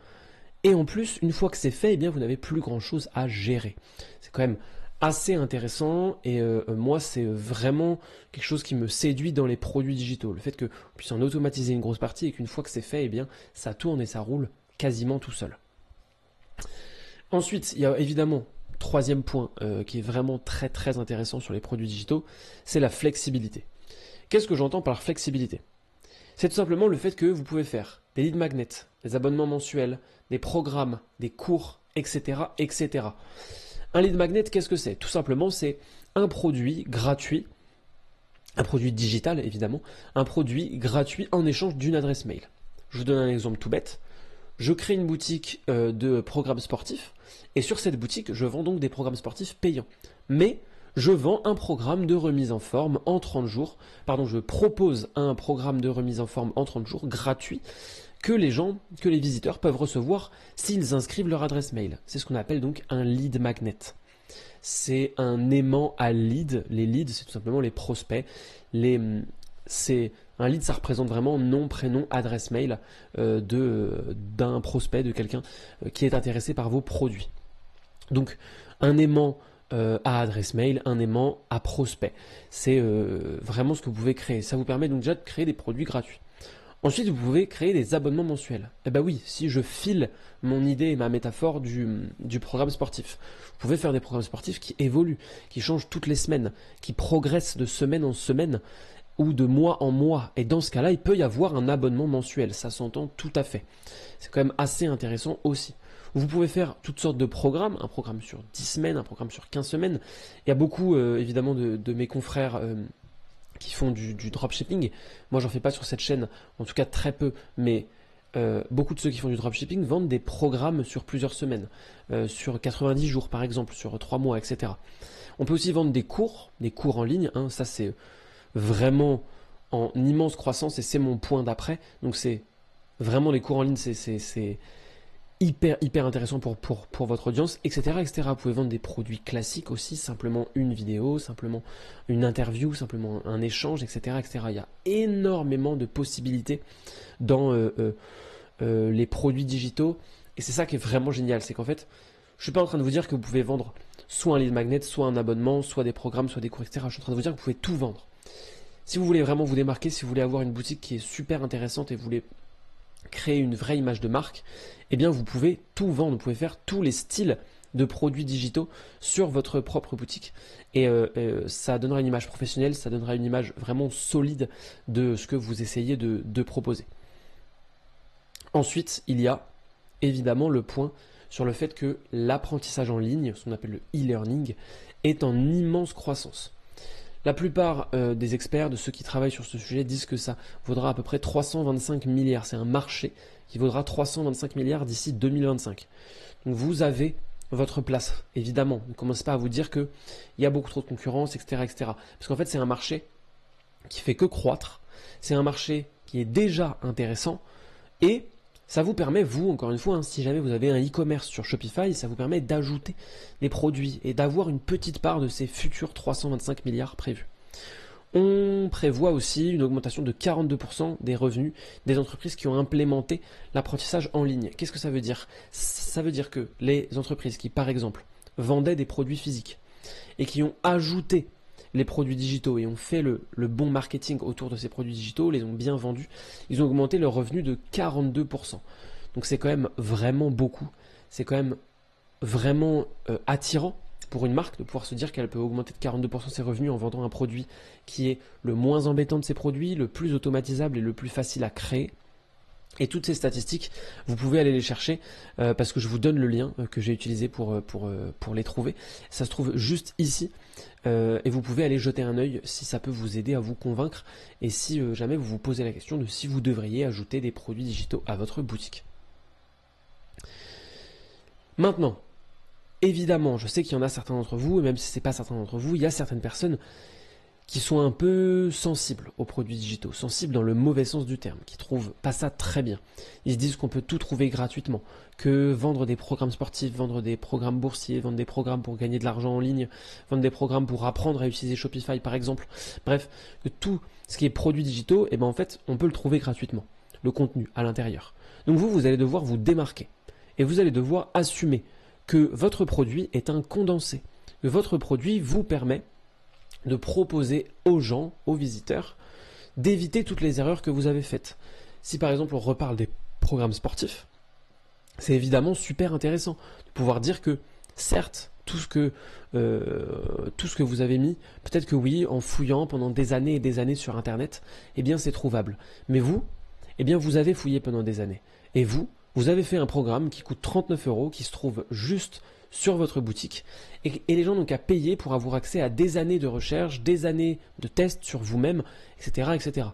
Et en plus, une fois que c'est fait, eh bien, vous n'avez plus grand-chose à gérer. C'est quand même assez intéressant et moi, c'est vraiment quelque chose qui me séduit dans les produits digitaux. Le fait qu'on puisse en automatiser une grosse partie et qu'une fois que c'est fait, eh bien, ça tourne et ça roule quasiment tout seul. Ensuite, il y a évidemment, troisième point qui est vraiment très intéressant sur les produits digitaux, c'est la flexibilité. Qu'est-ce que j'entends par flexibilité? C'est tout simplement le fait que vous pouvez faire des lead magnets, des abonnements mensuels, des programmes, des cours, etc., etc. Un lead magnet, qu'est-ce que c'est? Tout simplement, c'est un produit gratuit, un produit digital évidemment, un produit gratuit en échange d'une adresse mail. Je vous donne un exemple tout bête. Je crée une boutique de programmes sportifs et sur cette boutique, je vends donc des programmes sportifs payants. Mais je vends un programme de remise en forme en 30 jours. Pardon, je propose un programme de remise en forme en 30 jours gratuit que les visiteurs peuvent recevoir s'ils inscrivent leur adresse mail. C'est ce qu'on appelle donc un lead magnet. C'est un aimant à lead. Les leads, c'est tout simplement les prospects. Un lead, ça représente vraiment nom, prénom, adresse mail d'un prospect, de quelqu'un qui est intéressé par vos produits. Donc, un aimant à adresse mail, un aimant à prospect. C'est vraiment ce que vous pouvez créer. Ça vous permet donc déjà de créer des produits gratuits. Ensuite, vous pouvez créer des abonnements mensuels. Eh bien oui, si je file mon idée et ma métaphore du programme sportif, vous pouvez faire des programmes sportifs qui évoluent, qui changent toutes les semaines, qui progressent de semaine en semaine ou de mois en mois. Et dans ce cas-là, il peut y avoir un abonnement mensuel. Ça s'entend tout à fait. C'est quand même assez intéressant aussi. Vous pouvez faire toutes sortes de programmes, un programme sur 10 semaines, un programme sur 15 semaines. Il y a beaucoup, évidemment, de mes confrères qui font du dropshipping. Moi, j'en fais pas sur cette chaîne, en tout cas très peu, mais beaucoup de ceux qui font du dropshipping vendent des programmes sur plusieurs semaines, sur 90 jours par exemple, sur 3 mois, etc. On peut aussi vendre des cours en ligne, hein, ça c'est vraiment en immense croissance et c'est mon point d'après. Donc c'est vraiment les cours en ligne, c'est hyper intéressant pour votre audience, etc., etc. Vous pouvez vendre des produits classiques aussi, simplement une vidéo, simplement une interview, simplement un échange, etc., etc. Il y a énormément de possibilités dans les produits digitaux et c'est ça qui est vraiment génial. C'est qu'en fait, je suis pas en train de vous dire que vous pouvez vendre soit un lead magnet, soit un abonnement, soit des programmes, soit des cours, etc. Je suis en train de vous dire que vous pouvez tout vendre. Si vous voulez vraiment vous démarquer, si vous voulez avoir une boutique qui est super intéressante et vous voulez créer une vraie image de marque, eh bien vous pouvez tout vendre, vous pouvez faire tous les styles de produits digitaux sur votre propre boutique et ça donnera une image professionnelle, ça donnera une image vraiment solide de ce que vous essayez de proposer. Ensuite, il y a évidemment le point sur le fait que l'apprentissage en ligne, ce qu'on appelle le e-learning, est en immense croissance. La plupart des experts, de ceux qui travaillent sur ce sujet, disent que ça vaudra à peu près 325 milliards. C'est un marché qui vaudra 325 milliards d'ici 2025. Donc vous avez votre place, évidemment. Ne commencez pas à vous dire qu'il y a beaucoup trop de concurrence, etc., etc. Parce qu'en fait, c'est un marché qui fait que croître. C'est un marché qui est déjà intéressant et ça vous permet, vous, encore une fois, hein, si jamais vous avez un e-commerce sur Shopify, ça vous permet d'ajouter des produits et d'avoir une petite part de ces futurs 325 milliards prévus. On prévoit aussi une augmentation de 42% des revenus des entreprises qui ont implémenté l'apprentissage en ligne. Qu'est-ce que ça veut dire? Ça veut dire que les entreprises qui, par exemple, vendaient des produits physiques et qui ont ajouté les produits digitaux et ont fait le bon marketing autour de ces produits digitaux, les ont bien vendus, ils ont augmenté leurs revenus de 42%. Donc c'est quand même vraiment beaucoup, c'est quand même vraiment attirant pour une marque de pouvoir se dire qu'elle peut augmenter de 42% ses revenus en vendant un produit qui est le moins embêtant de ses produits, le plus automatisable et le plus facile à créer. Et toutes ces statistiques, vous pouvez aller les chercher parce que je vous donne le lien que j'ai utilisé pour les trouver. Ça se trouve juste ici et vous pouvez aller jeter un œil si ça peut vous aider à vous convaincre et si jamais vous vous posez la question de si vous devriez ajouter des produits digitaux à votre boutique. Maintenant, évidemment, je sais qu'il y en a certains d'entre vous, et même si ce n'est pas certains d'entre vous, il y a certaines personnes qui sont un peu sensibles aux produits digitaux, sensibles dans le mauvais sens du terme, qui trouvent pas ça très bien. Ils se disent qu'on peut tout trouver gratuitement, que vendre des programmes sportifs, vendre des programmes boursiers, vendre des programmes pour gagner de l'argent en ligne, vendre des programmes pour apprendre à utiliser Shopify par exemple, bref, que tout ce qui est produits digitaux, en fait, on peut le trouver gratuitement, le contenu à l'intérieur. Donc vous allez devoir vous démarquer et vous allez devoir assumer que votre produit est un condensé, que votre produit vous permet de proposer aux gens, aux visiteurs, d'éviter toutes les erreurs que vous avez faites. Si par exemple on reparle des programmes sportifs, c'est évidemment super intéressant de pouvoir dire que certes, tout ce que vous avez mis, peut-être que oui, en fouillant pendant des années et des années sur Internet, c'est trouvable. Mais vous, vous avez fouillé pendant des années. Et vous avez fait un programme qui coûte 39 €, qui se trouve juste sur votre boutique et les gens n'ont qu'à payer pour avoir accès à des années de recherche, des années de tests sur vous-même, etc., etc.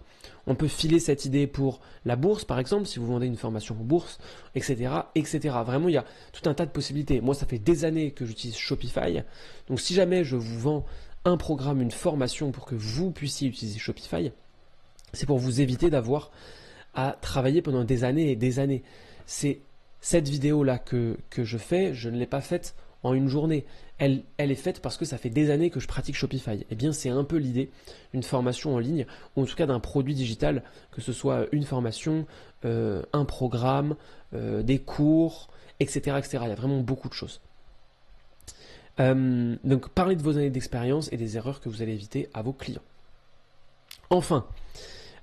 On peut filer cette idée pour la bourse, par exemple, si vous vendez une formation en bourse, etc., etc. Vraiment, il y a tout un tas de possibilités. Moi, ça fait des années que j'utilise Shopify. Donc, si jamais je vous vends un programme, une formation pour que vous puissiez utiliser Shopify, c'est pour vous éviter d'avoir à travailler pendant des années et des années. C'est cette vidéo-là que je fais, je ne l'ai pas faite en une journée. Elle est faite parce que ça fait des années que je pratique Shopify. C'est un peu l'idée d'une formation en ligne, ou en tout cas d'un produit digital, que ce soit une formation, un programme, des cours, etc., etc. Il y a vraiment beaucoup de choses. Donc, parlez de vos années d'expérience et des erreurs que vous allez éviter à vos clients. Enfin,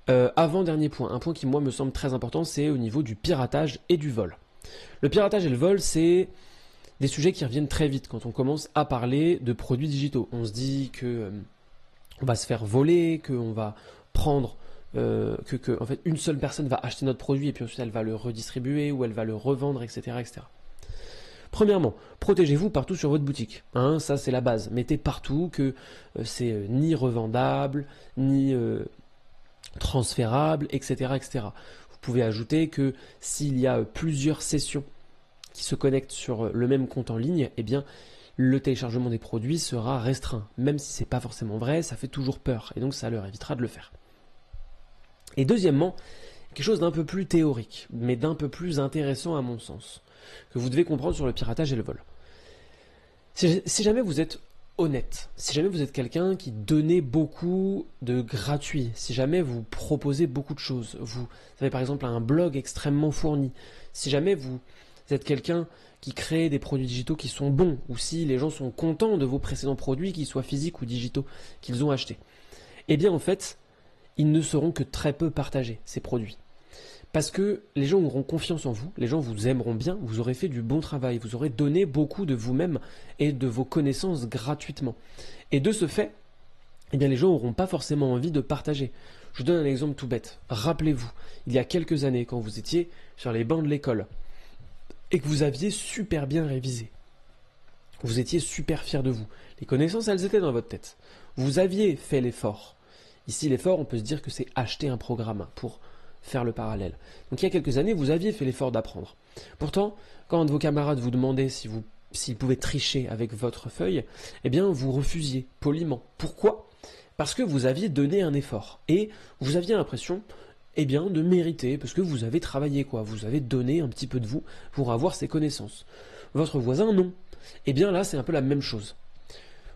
avant-dernier point, un point qui moi me semble très important, c'est au niveau du piratage et du vol. Le piratage et le vol, c'est des sujets qui reviennent très vite quand on commence à parler de produits digitaux. On se dit que on va se faire voler, qu'on va prendre, en fait une seule personne va acheter notre produit et puis ensuite elle va le redistribuer ou elle va le revendre, etc., etc. Premièrement, protégez-vous partout sur votre boutique. Ça c'est la base. Mettez partout que c'est ni revendable, ni transférable, etc., etc. Vous pouvez ajouter que s'il y a plusieurs sessions qui se connectent sur le même compte en ligne, le téléchargement des produits sera restreint. Même si ce n'est pas forcément vrai, ça fait toujours peur et donc ça leur évitera de le faire. Et deuxièmement, quelque chose d'un peu plus théorique, mais d'un peu plus intéressant à mon sens, que vous devez comprendre sur le piratage et le vol. Si jamais vous êtes honnête, si jamais vous êtes quelqu'un qui donnait beaucoup de gratuit, si jamais vous proposez beaucoup de choses, vous avez par exemple un blog extrêmement fourni, si jamais vous êtes quelqu'un qui crée des produits digitaux qui sont bons, ou si les gens sont contents de vos précédents produits, qu'ils soient physiques ou digitaux, qu'ils ont achetés, en fait, ils ne seront que très peu partagés, ces produits. Parce que les gens auront confiance en vous, les gens vous aimeront bien, vous aurez fait du bon travail, vous aurez donné beaucoup de vous-même et de vos connaissances gratuitement. Et de ce fait, les gens n'auront pas forcément envie de partager. Je vous donne un exemple tout bête. Rappelez-vous, il y a quelques années, quand vous étiez sur les bancs de l'école et que vous aviez super bien révisé, vous étiez super fier de vous. Les connaissances, elles étaient dans votre tête. Vous aviez fait l'effort. Ici, l'effort, on peut se dire que c'est acheter un programme pour faire le parallèle. Donc il y a quelques années, vous aviez fait l'effort d'apprendre. Pourtant, quand un de vos camarades vous demandait s'il pouvait tricher avec votre feuille, vous refusiez poliment. Pourquoi ? Parce que vous aviez donné un effort et vous aviez l'impression de mériter, parce que vous avez travaillé, vous avez donné un petit peu de vous pour avoir ces connaissances. Votre voisin, non. Là, c'est un peu la même chose.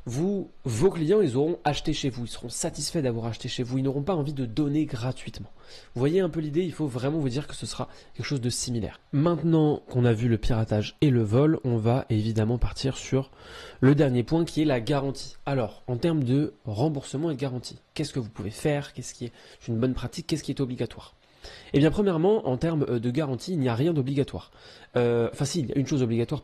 Vos clients, ils auront acheté chez vous, ils seront satisfaits d'avoir acheté chez vous, ils n'auront pas envie de donner gratuitement. Vous voyez un peu l'idée, il faut vraiment vous dire que ce sera quelque chose de similaire. Maintenant qu'on a vu le piratage et le vol, on va évidemment partir sur le dernier point qui est la garantie. Alors, en termes de remboursement et de garantie, qu'est-ce que vous pouvez faire? Qu'est-ce qui est une bonne pratique? Qu'est-ce qui est obligatoire? Premièrement, en termes de garantie, il n'y a rien d'obligatoire. Si, il y a une chose obligatoire,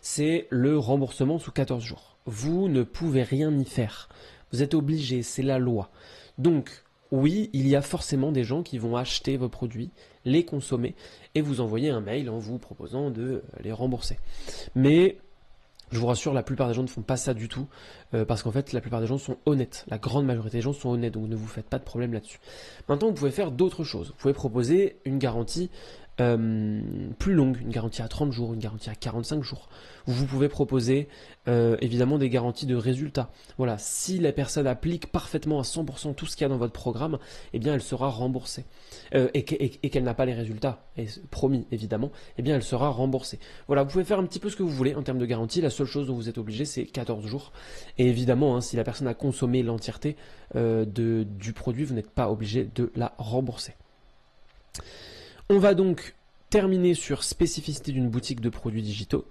c'est le remboursement sous 14 jours. Vous ne pouvez rien y faire. Vous êtes obligé, c'est la loi. Donc, oui, il y a forcément des gens qui vont acheter vos produits, les consommer et vous envoyer un mail en vous proposant de les rembourser. Mais je vous rassure, la plupart des gens ne font pas ça du tout, parce qu'en fait, la plupart des gens sont honnêtes. La grande majorité des gens sont honnêtes, donc ne vous faites pas de problème là-dessus. Maintenant, vous pouvez faire d'autres choses. Vous pouvez proposer une garantie plus longue, une garantie à 30 jours, une garantie à 45 jours. Vous pouvez proposer évidemment des garanties de résultats. Voilà, si la personne applique parfaitement à 100% tout ce qu'il y a dans votre programme, eh bien elle sera remboursée. Et qu'elle n'a pas les résultats, et promis évidemment, eh bien elle sera remboursée. Voilà, vous pouvez faire un petit peu ce que vous voulez en termes de garantie. La seule chose dont vous êtes obligé, c'est 14 jours. Et évidemment, hein, si la personne a consommé l'entièreté du produit, vous n'êtes pas obligé de la rembourser. On va donc terminer sur spécificité d'une boutique de produits digitaux.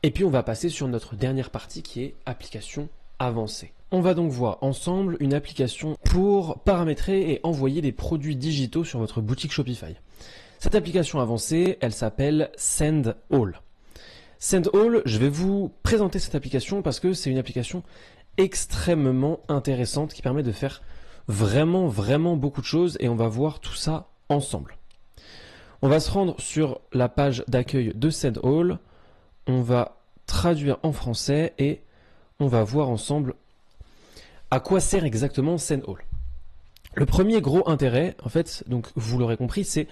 Et puis on va passer sur notre dernière partie qui est application avancée. On va donc voir ensemble une application pour paramétrer et envoyer des produits digitaux sur votre boutique Shopify. Cette application avancée, elle s'appelle Sendall. Sendall, je vais vous présenter cette application parce que c'est une application extrêmement intéressante qui permet de faire vraiment beaucoup de choses et on va voir tout ça ensemble. On va se rendre sur la page d'accueil de Sendall, on va traduire en français et on va voir ensemble à quoi sert exactement Sendall. Le premier gros intérêt, en fait, donc vous l'aurez compris, c'est,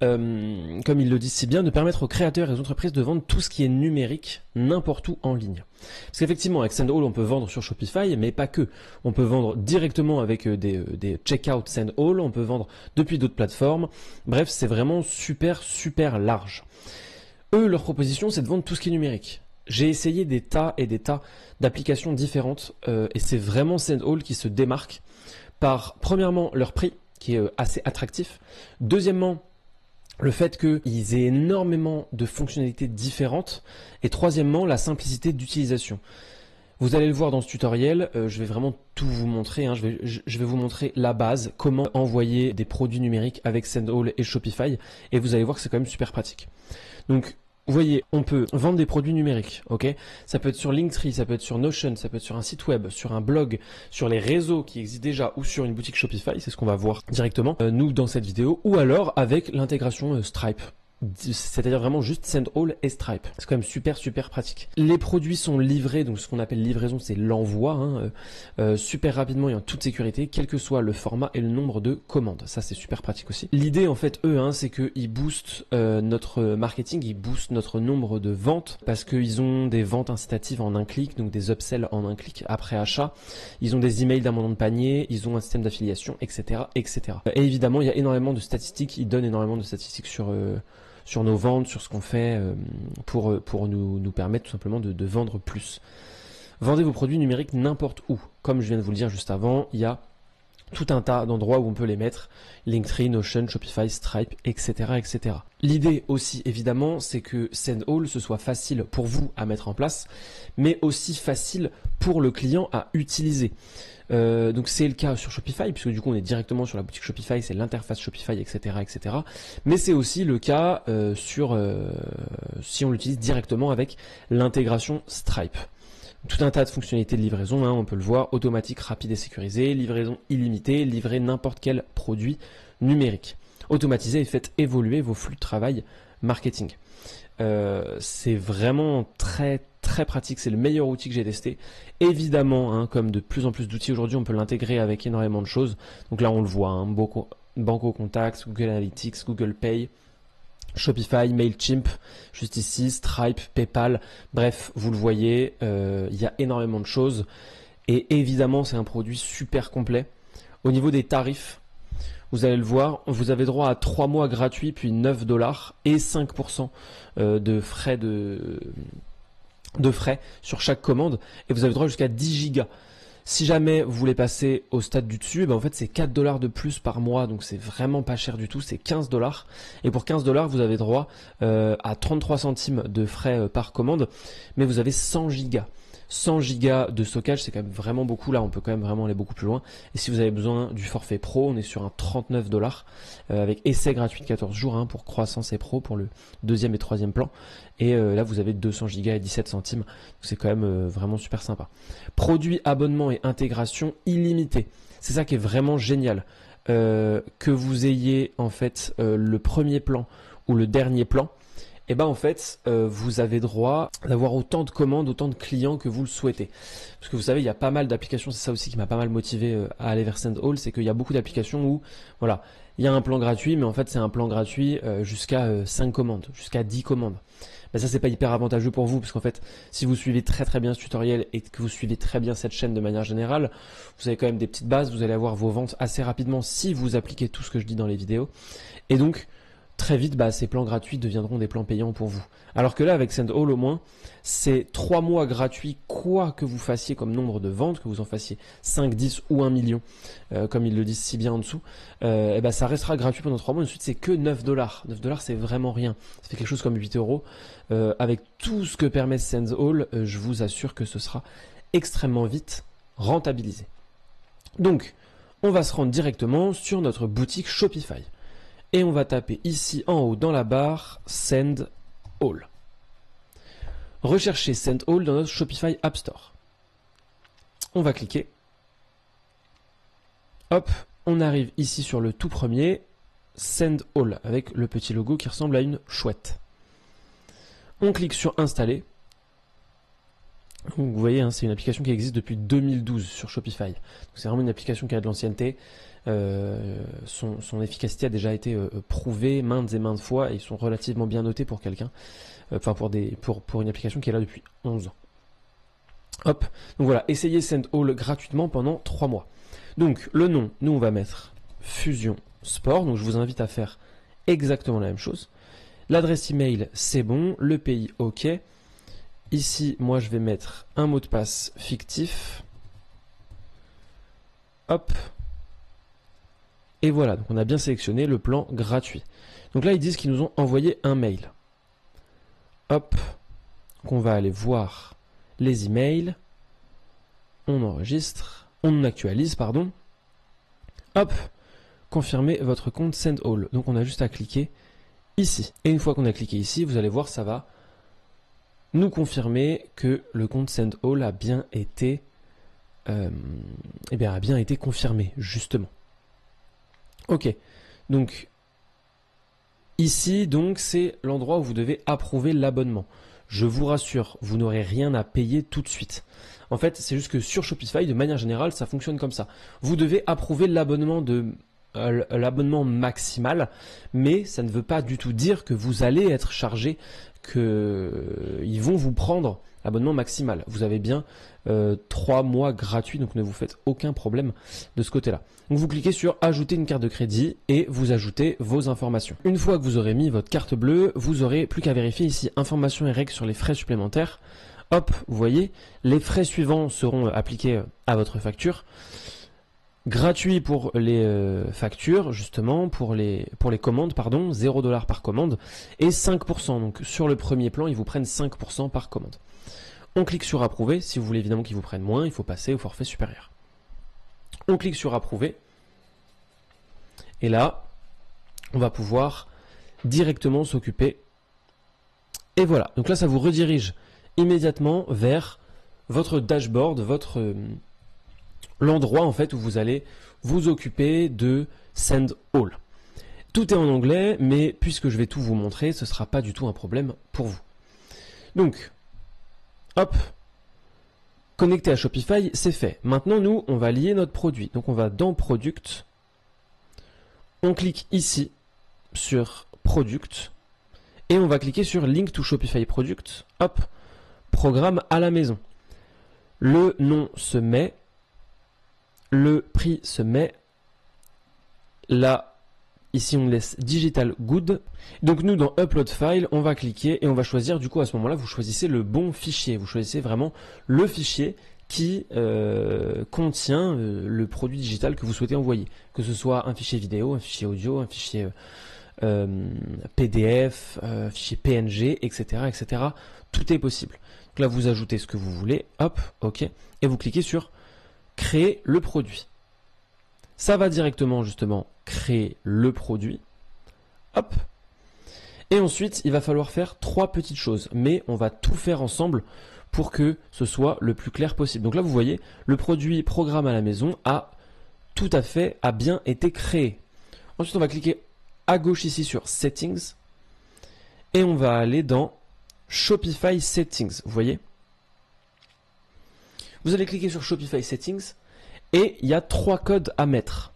comme il le dit si bien, de permettre aux créateurs et aux entreprises de vendre tout ce qui est numérique n'importe où en ligne. Parce qu'effectivement, avec Sendall, on peut vendre sur Shopify, mais pas que. On peut vendre directement avec des checkouts Sendall, on peut vendre depuis d'autres plateformes. Bref, c'est vraiment super large. Eux, leur proposition, c'est de vendre tout ce qui est numérique. J'ai essayé des tas et des tas d'applications différentes et c'est vraiment Sendall qui se démarque par, premièrement, leur prix qui est assez attractif. Deuxièmement, le fait qu'ils aient énormément de fonctionnalités différentes. Et troisièmement, la simplicité d'utilisation. Vous allez le voir dans ce tutoriel, je vais vraiment tout vous montrer. Hein. Je vais vous montrer la base, comment envoyer des produits numériques avec Sendall et Shopify. Et vous allez voir que c'est quand même super pratique. Donc, vous voyez, on peut vendre des produits numériques, ok? Ça peut être sur Linktree, ça peut être sur Notion, ça peut être sur un site web, sur un blog, sur les réseaux qui existent déjà ou sur une boutique Shopify, c'est ce qu'on va voir directement, nous, dans cette vidéo, ou alors avec l'intégration Stripe. C'est-à-dire vraiment juste Sendall et Stripe. C'est quand même super pratique. Les produits sont livrés, donc ce qu'on appelle livraison, c'est l'envoi, hein, super rapidement et en toute sécurité, quel que soit le format et le nombre de commandes. Ça, c'est super pratique aussi. L'idée, en fait, eux, hein, c'est qu'ils boostent notre marketing, ils boostent notre nombre de ventes parce qu'ils ont des ventes incitatives en un clic, donc des upsells en un clic après achat. Ils ont des emails d'abandon de panier, ils ont un système d'affiliation, etc., etc. Et évidemment, il y a énormément de statistiques. Ils donnent énormément de statistiques sur nos ventes, sur ce qu'on fait pour nous permettre tout simplement de vendre plus. Vendez vos produits numériques n'importe où. Comme je viens de vous le dire juste avant, il y a tout un tas d'endroits où on peut les mettre. Linktree, Notion, Shopify, Stripe, etc. L'idée aussi, évidemment, c'est que Sendall, ce soit facile pour vous à mettre en place, mais aussi facile pour le client à utiliser. Donc c'est le cas sur Shopify, puisque du coup on est directement sur la boutique Shopify, c'est l'interface Shopify, etc. Mais c'est aussi le cas si on l'utilise directement avec l'intégration Stripe. Tout un tas de fonctionnalités de livraison, hein, on peut le voir, automatique, rapide et sécurisée, livraison illimitée, livrer n'importe quel produit numérique. Automatisez et faites évoluer vos flux de travail marketing. C'est vraiment très pratique, c'est le meilleur outil que j'ai testé. Évidemment, hein, comme de plus en plus d'outils aujourd'hui, on peut l'intégrer avec énormément de choses. Donc là, on le voit, hein, Banco Contacts, Google Analytics, Google Pay, Shopify, Mailchimp, juste ici, Stripe, PayPal, bref, vous le voyez, il y a énormément de choses. Et évidemment, c'est un produit super complet. Au niveau des tarifs, vous allez le voir, vous avez droit à 3 mois gratuits, puis 9 $ et 5% de frais sur chaque commande. Et vous avez droit jusqu'à 10 gigas. Si jamais vous voulez passer au stade du dessus, ben en fait c'est 4 $ de plus par mois, donc c'est vraiment pas cher du tout, c'est 15 $. Et pour 15 $, vous avez droit à 33 centimes de frais par commande, mais vous avez 100 gigas. 100 gigas de stockage, c'est quand même vraiment beaucoup. Là, on peut quand même vraiment aller beaucoup plus loin. Et si vous avez besoin du forfait pro, on est sur un 39 $ avec essai gratuit de 14 jours hein, pour croissance et pro pour le deuxième et troisième plan. Et là, vous avez 200 gigas et 17 centimes. C'est quand même vraiment super sympa. Produit, abonnement et intégration illimité. C'est ça qui est vraiment génial. Que vous ayez en fait le premier plan ou le dernier plan, et ben en fait, vous avez droit d'avoir autant de commandes, autant de clients que vous le souhaitez. Parce que vous savez, il y a pas mal d'applications, c'est ça aussi qui m'a pas mal motivé à aller vers Sendall, c'est qu'il y a beaucoup d'applications où, voilà, il y a un plan gratuit, mais en fait c'est un plan gratuit jusqu'à 5 commandes, jusqu'à 10 commandes. Ben ça c'est pas hyper avantageux pour vous, parce qu'en fait, si vous suivez très très bien ce tutoriel et que vous suivez très bien cette chaîne de manière générale, vous avez quand même des petites bases, vous allez avoir vos ventes assez rapidement si vous appliquez tout ce que je dis dans les vidéos. Et donc, très vite, ces plans gratuits deviendront des plans payants pour vous. Alors que là, avec Sendall, au moins, c'est 3 mois gratuits, quoi que vous fassiez comme nombre de ventes, que vous en fassiez 5, 10 ou 1 million, comme ils le disent si bien en dessous, et ça restera gratuit pendant 3 mois. Ensuite, c'est que 9 dollars. 9 dollars, c'est vraiment rien. Ça fait quelque chose comme 8 euros. Avec tout ce que permet Sendall, je vous assure que ce sera extrêmement vite rentabilisé. Donc, on va se rendre directement sur notre boutique Shopify. Et on va taper ici en haut dans la barre Sendall. Recherchez Sendall dans notre Shopify App Store. On va cliquer. Hop, on arrive ici sur le tout premier, Sendall, avec le petit logo qui ressemble à une chouette. On clique sur Installer. Donc, vous voyez, c'est une application qui existe depuis 2012 sur Shopify. C'est vraiment une application qui a de l'ancienneté. Son efficacité a déjà été prouvée maintes et maintes fois et ils sont relativement bien notés pour quelqu'un, pour une application qui est là depuis 11 ans. Hop, donc voilà, essayez Sendall gratuitement pendant 3 mois. Donc le nom, nous on va mettre Fusion Sport, donc je vous invite à faire exactement la même chose. L'adresse email, c'est bon, le pays, ok. Ici, moi je vais mettre un mot de passe fictif. Hop. Et voilà, donc on a bien sélectionné le plan gratuit. Donc là, ils disent qu'ils nous ont envoyé un mail. Hop, donc on va aller voir les emails. On enregistre, on actualise, pardon. Hop, confirmez votre compte Sendall. Donc on a juste à cliquer ici. Et une fois qu'on a cliqué ici, vous allez voir, ça va nous confirmer que le compte Sendall a bien été, confirmé, justement. Ok, donc ici, c'est l'endroit où vous devez approuver l'abonnement. Je vous rassure, vous n'aurez rien à payer tout de suite. En fait, c'est juste que sur Shopify, de manière générale, ça fonctionne comme ça. Vous devez approuver l'abonnement maximal, mais ça ne veut pas du tout dire que vous allez être chargé, qu'ils vont vous prendre l'abonnement maximal. Vous avez bien 3 mois gratuits, donc ne vous faites aucun problème de ce côté-là. Donc vous cliquez sur ajouter une carte de crédit et vous ajoutez vos informations. Une fois que vous aurez mis votre carte bleue, vous aurez plus qu'à vérifier ici informations et règles sur les frais supplémentaires. Hop, vous voyez, les frais suivants seront appliqués à votre facture. Gratuit pour les factures, justement, pour les commandes, pardon, 0 $ par commande, et 5%. Donc sur le premier plan, ils vous prennent 5% par commande. On clique sur approuver. Si vous voulez évidemment qu'ils vous prennent moins, il faut passer au forfait supérieur. On clique sur approuver. Et là, on va pouvoir directement s'occuper. Et voilà. Donc là, ça vous redirige immédiatement vers votre dashboard, l'endroit en fait où vous allez vous occuper de Sendall. Tout est en anglais, mais puisque je vais tout vous montrer, ce ne sera pas du tout un problème pour vous. Donc, hop, connecté à Shopify, c'est fait. Maintenant, nous, on va lier notre produit. Donc, on va dans Product, on clique ici sur Product, et on va cliquer sur Link to Shopify Product, hop, programme à la maison. Le nom se met, le prix se met, là, ici on laisse Digital Good. Donc nous dans Upload File, on va cliquer et on va choisir, du coup à ce moment-là, vous choisissez le bon fichier. Vous choisissez vraiment le fichier qui contient le produit digital que vous souhaitez envoyer. Que ce soit un fichier vidéo, un fichier audio, un fichier PDF, fichier PNG, etc., etc. Tout est possible. Donc là, vous ajoutez ce que vous voulez, hop, ok, et vous cliquez sur Créer le produit. Ça va directement justement créer le produit. Hop. Et ensuite, il va falloir faire 3 petites choses. Mais on va tout faire ensemble pour que ce soit le plus clair possible. Donc là, vous voyez, le produit programme à la maison a bien été créé. Ensuite, on va cliquer à gauche ici sur Settings. et on va aller dans Shopify Settings, vous voyez. Vous allez cliquer sur Shopify Settings et il y a 3 codes à mettre.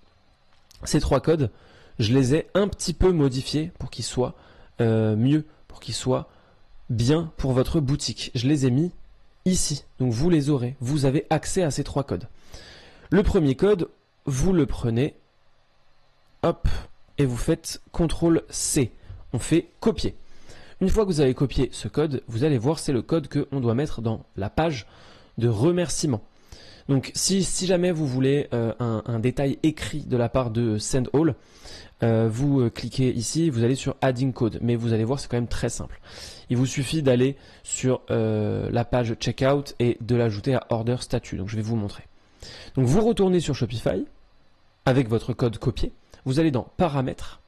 Ces 3 codes, je les ai un petit peu modifiés pour qu'ils soient mieux, pour qu'ils soient bien pour votre boutique. Je les ai mis ici, donc vous les aurez. Vous avez accès à ces 3 codes. Le premier code, vous le prenez, hop, et vous faites CTRL-C. On fait copier. Une fois que vous avez copié ce code, vous allez voir, c'est le code qu'on doit mettre dans la page de remerciement. Donc si jamais vous voulez un détail écrit de la part de SendAll, vous cliquez ici, vous allez sur Adding Code, mais vous allez voir, c'est quand même très simple. Il vous suffit d'aller sur la page Checkout et de l'ajouter à Order Statut. Donc je vais vous montrer. Donc vous retournez sur Shopify avec votre code copié. Vous allez dans Paramètres.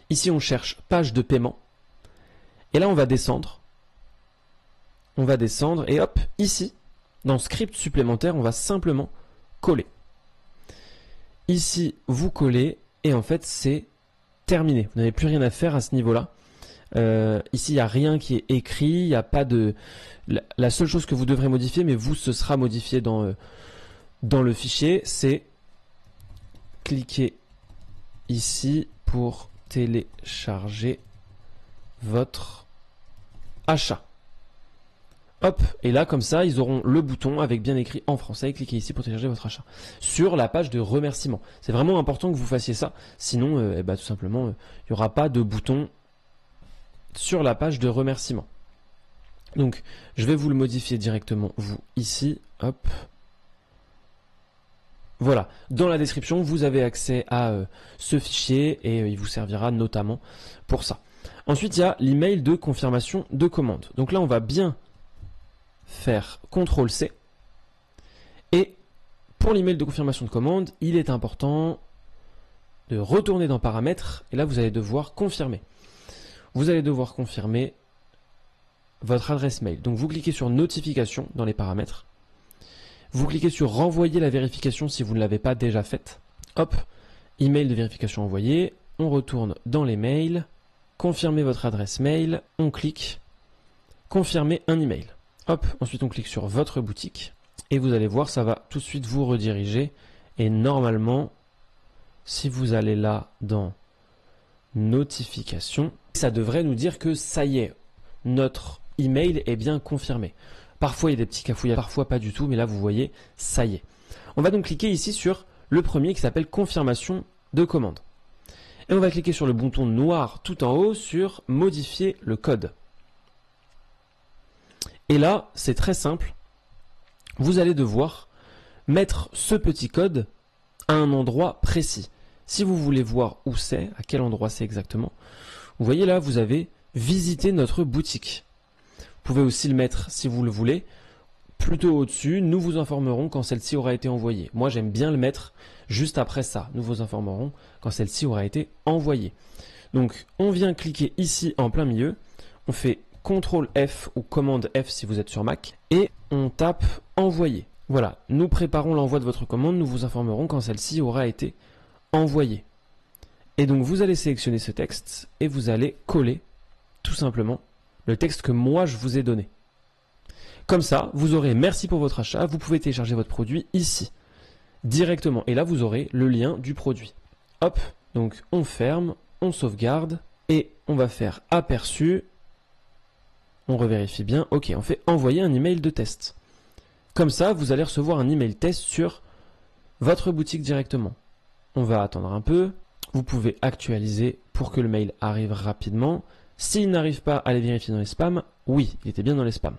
Ici, on cherche Page de paiement. Et là, on va descendre. On va descendre et hop, ici, dans Script supplémentaire, on va simplement coller. Ici, vous collez et en fait, c'est terminé. Vous n'avez plus rien à faire à ce niveau-là. Ici, il n'y a rien qui est écrit. Il n'y a pas de... La seule chose que vous devrez modifier, mais vous, ce sera modifié dans le fichier, c'est cliquer ici pour télécharger votre achat. Hop, et là comme ça, ils auront le bouton avec bien écrit en français, cliquez ici pour télécharger votre achat. Sur la page de remerciement. C'est vraiment important que vous fassiez ça, sinon tout simplement, il n'y aura pas de bouton sur la page de remerciement. Donc, je vais vous le modifier directement, vous, ici, hop. Voilà, dans la description, vous avez accès à ce fichier et il vous servira notamment pour ça. Ensuite, il y a l'email de confirmation de commande. Donc là, on va bien faire CTRL-C. Et pour l'email de confirmation de commande, il est important de retourner dans Paramètres. Et là, vous allez devoir confirmer. Vous allez devoir confirmer votre adresse mail. Donc, vous cliquez sur Notification dans les paramètres. Vous cliquez sur renvoyer la vérification si vous ne l'avez pas déjà faite. Hop, email de vérification envoyé. On retourne dans les mails. Confirmer votre adresse mail. On clique. Confirmer un email. Hop, ensuite on clique sur votre boutique. Et vous allez voir, ça va tout de suite vous rediriger. Et normalement, si vous allez là dans notification, ça devrait nous dire que ça y est, notre email est bien confirmé. Parfois, il y a des petits cafouilles, parfois pas du tout, mais là, vous voyez, ça y est. On va donc cliquer ici sur le premier qui s'appelle confirmation de commande. Et on va cliquer sur le bouton noir tout en haut sur modifier le code. Et là, c'est très simple. Vous allez devoir mettre ce petit code à un endroit précis. Si vous voulez voir où c'est, à quel endroit c'est exactement, vous voyez là, vous avez visité notre boutique. Vous pouvez aussi le mettre, si vous le voulez, plutôt au-dessus. Nous vous informerons quand celle-ci aura été envoyée. Moi, j'aime bien le mettre juste après ça. Nous vous informerons quand celle-ci aura été envoyée. Donc, on vient cliquer ici en plein milieu. On fait CTRL F ou commande F si vous êtes sur Mac. Et on tape envoyer. Voilà, nous préparons l'envoi de votre commande. Nous vous informerons quand celle-ci aura été envoyée. Et donc, vous allez sélectionner ce texte et vous allez coller tout simplement le texte que moi je vous ai donné. Comme ça, vous aurez merci pour votre achat, vous pouvez télécharger votre produit ici, directement. Et là, vous aurez le lien du produit. Hop, donc on ferme, on sauvegarde, et on va faire aperçu. On revérifie bien, ok, on fait envoyer un email de test. Comme ça, vous allez recevoir un email test sur votre boutique directement. On va attendre un peu, vous pouvez actualiser pour que le mail arrive rapidement. S'il n'arrive pas, allez vérifier dans les spams. Oui, il était bien dans les spams.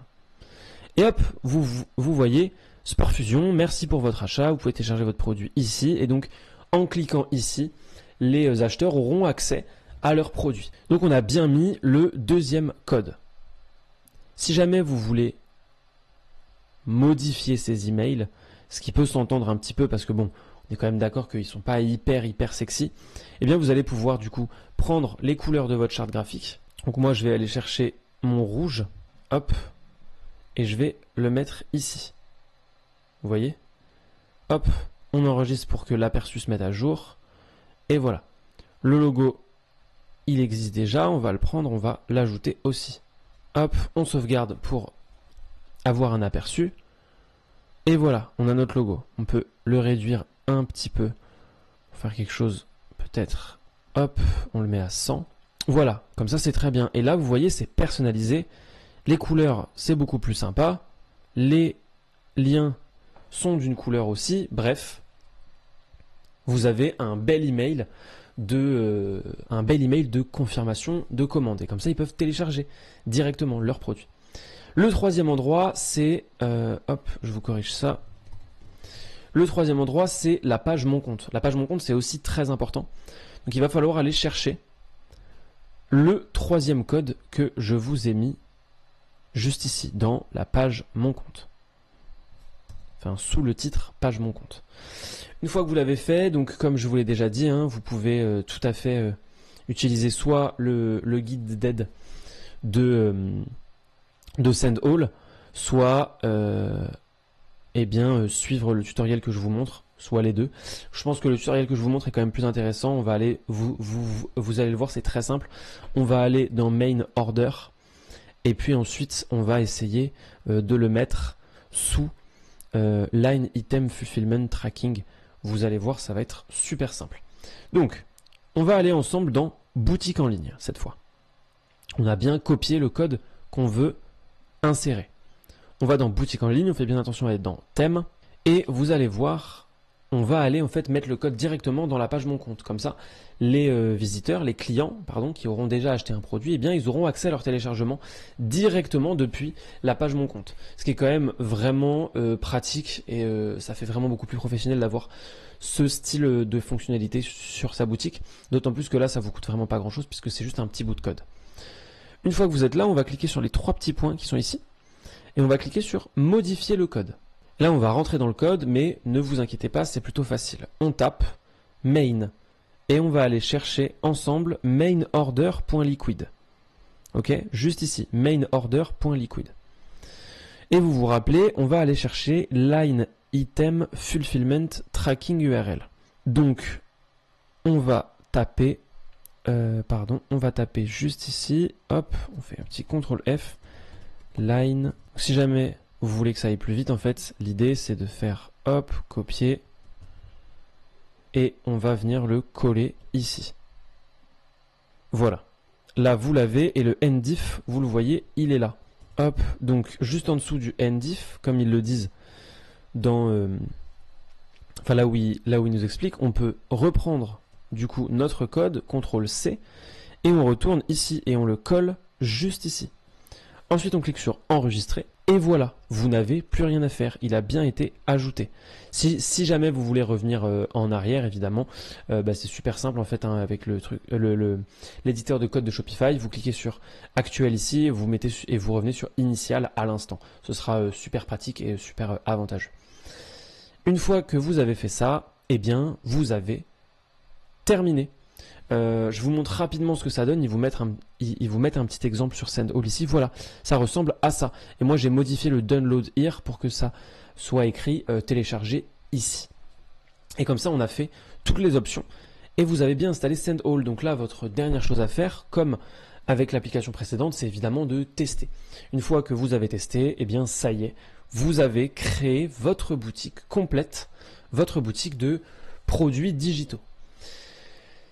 Et hop, vous voyez, SportFusion, merci pour votre achat. Vous pouvez télécharger votre produit ici. Et donc, en cliquant ici, les acheteurs auront accès à leur produit. Donc, on a bien mis le deuxième code. Si jamais vous voulez modifier ces emails, ce qui peut s'entendre un petit peu parce que bon, on est quand même d'accord qu'ils ne sont pas hyper sexy, eh bien, vous allez pouvoir du coup prendre les couleurs de votre charte graphique. Donc moi, je vais aller chercher mon rouge, hop, et je vais le mettre ici. Vous voyez? Hop, on enregistre pour que l'aperçu se mette à jour. Et voilà, le logo il existe déjà, on va le prendre, on va l'ajouter aussi. Hop, on sauvegarde pour avoir un aperçu. Et voilà, on a notre logo. On peut le réduire un petit peu pour faire quelque chose, peut-être. Hop, on le met à 100. Voilà, comme ça c'est très bien. Et là, vous voyez, c'est personnalisé. Les couleurs, c'est beaucoup plus sympa. Les liens sont d'une couleur aussi. Bref, vous avez un bel email de confirmation de commande. Et comme ça, ils peuvent télécharger directement leurs produits. Le troisième endroit, c'est... hop, je vous corrige ça. Le troisième endroit, c'est la page Mon Compte. La page Mon Compte, c'est aussi très important. Donc, il va falloir aller chercher le troisième code que je vous ai mis juste ici, dans la page Mon Compte. Enfin, sous le titre page Mon Compte. Une fois que vous l'avez fait, donc comme je vous l'ai déjà dit, hein, vous pouvez tout à fait utiliser soit le guide d'aide de Sendall, soit suivre le tutoriel que je vous montre, soit les deux. Je pense que le tutoriel que je vous montre est quand même plus intéressant. On va aller, vous allez le voir, c'est très simple. On va aller dans Main Order et puis ensuite on va essayer de le mettre sous Line Item Fulfillment Tracking. Vous allez voir, ça va être super simple. Donc, on va aller ensemble dans boutique en ligne cette fois. On a bien copié le code qu'on veut insérer. On va dans boutique en ligne, on fait bien attention à être dans thème et vous allez voir, on va aller en fait mettre le code directement dans la page Mon Compte. Comme ça, les visiteurs, les clients, pardon, qui auront déjà acheté un produit, eh bien, ils auront accès à leur téléchargement directement depuis la page Mon Compte. Ce qui est quand même vraiment pratique et ça fait vraiment beaucoup plus professionnel d'avoir ce style de fonctionnalité sur sa boutique. D'autant plus que là, ça vous coûte vraiment pas grand chose puisque c'est juste un petit bout de code. Une fois que vous êtes là, on va cliquer sur les trois petits points qui sont ici et on va cliquer sur modifier le code. Là, on va rentrer dans le code, mais ne vous inquiétez pas, c'est plutôt facile. On tape main et on va aller chercher ensemble mainorder.liquid. Ok, juste ici, mainorder.liquid. Et vous vous rappelez, on va aller chercher line item fulfillment tracking URL. Donc, on va taper, juste ici, hop, on fait un petit CTRL F, line. Si jamais vous voulez que ça aille plus vite, en fait, l'idée c'est de faire hop, copier, et on va venir le coller ici. Voilà. Là, vous l'avez, et le NDIF, vous le voyez, il est là. Hop, donc juste en dessous du NDIF, comme ils le disent dans... là où il nous explique, on peut reprendre du coup notre code, CTRL-C, et on retourne ici, et on le colle juste ici. Ensuite, on clique sur enregistrer. Et voilà, vous n'avez plus rien à faire. Il a bien été ajouté. Si jamais vous voulez revenir en arrière, évidemment, c'est super simple en fait hein, avec le truc, l'éditeur de code de Shopify. Vous cliquez sur actuel ici, vous mettez et vous revenez sur initial à l'instant. Ce sera super pratique et super avantageux. Une fois que vous avez fait ça, eh bien, vous avez terminé. Je vous montre rapidement ce que ça donne. Ils vous mettent un petit exemple sur Sendall ici. Voilà, ça ressemble à ça. Et moi, j'ai modifié le download here pour que ça soit écrit télécharger ici. Et comme ça, on a fait toutes les options. Et vous avez bien installé Sendall. Donc là, votre dernière chose à faire, comme avec l'application précédente, c'est évidemment de tester. Une fois que vous avez testé, eh bien, ça y est, vous avez créé votre boutique complète, votre boutique de produits digitaux.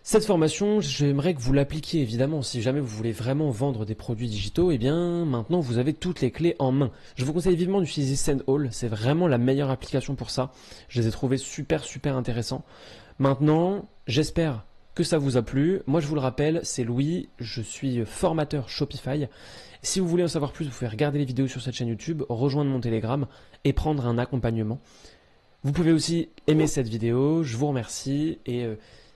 Cette formation, j'aimerais que vous l'appliquiez évidemment. Si jamais vous voulez vraiment vendre des produits digitaux, eh bien maintenant vous avez toutes les clés en main. Je vous conseille vivement d'utiliser Sendall, c'est vraiment la meilleure application pour ça. Je les ai trouvés super intéressants. Maintenant, j'espère que ça vous a plu. Moi je vous le rappelle, c'est Louis, je suis formateur Shopify. Si vous voulez en savoir plus, vous pouvez regarder les vidéos sur cette chaîne YouTube, rejoindre mon Telegram et prendre un accompagnement. Vous pouvez aussi aimer cette vidéo, je vous remercie et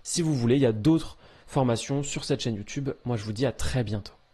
si vous voulez, il y a d'autres formations sur cette chaîne YouTube. Moi, je vous dis à très bientôt.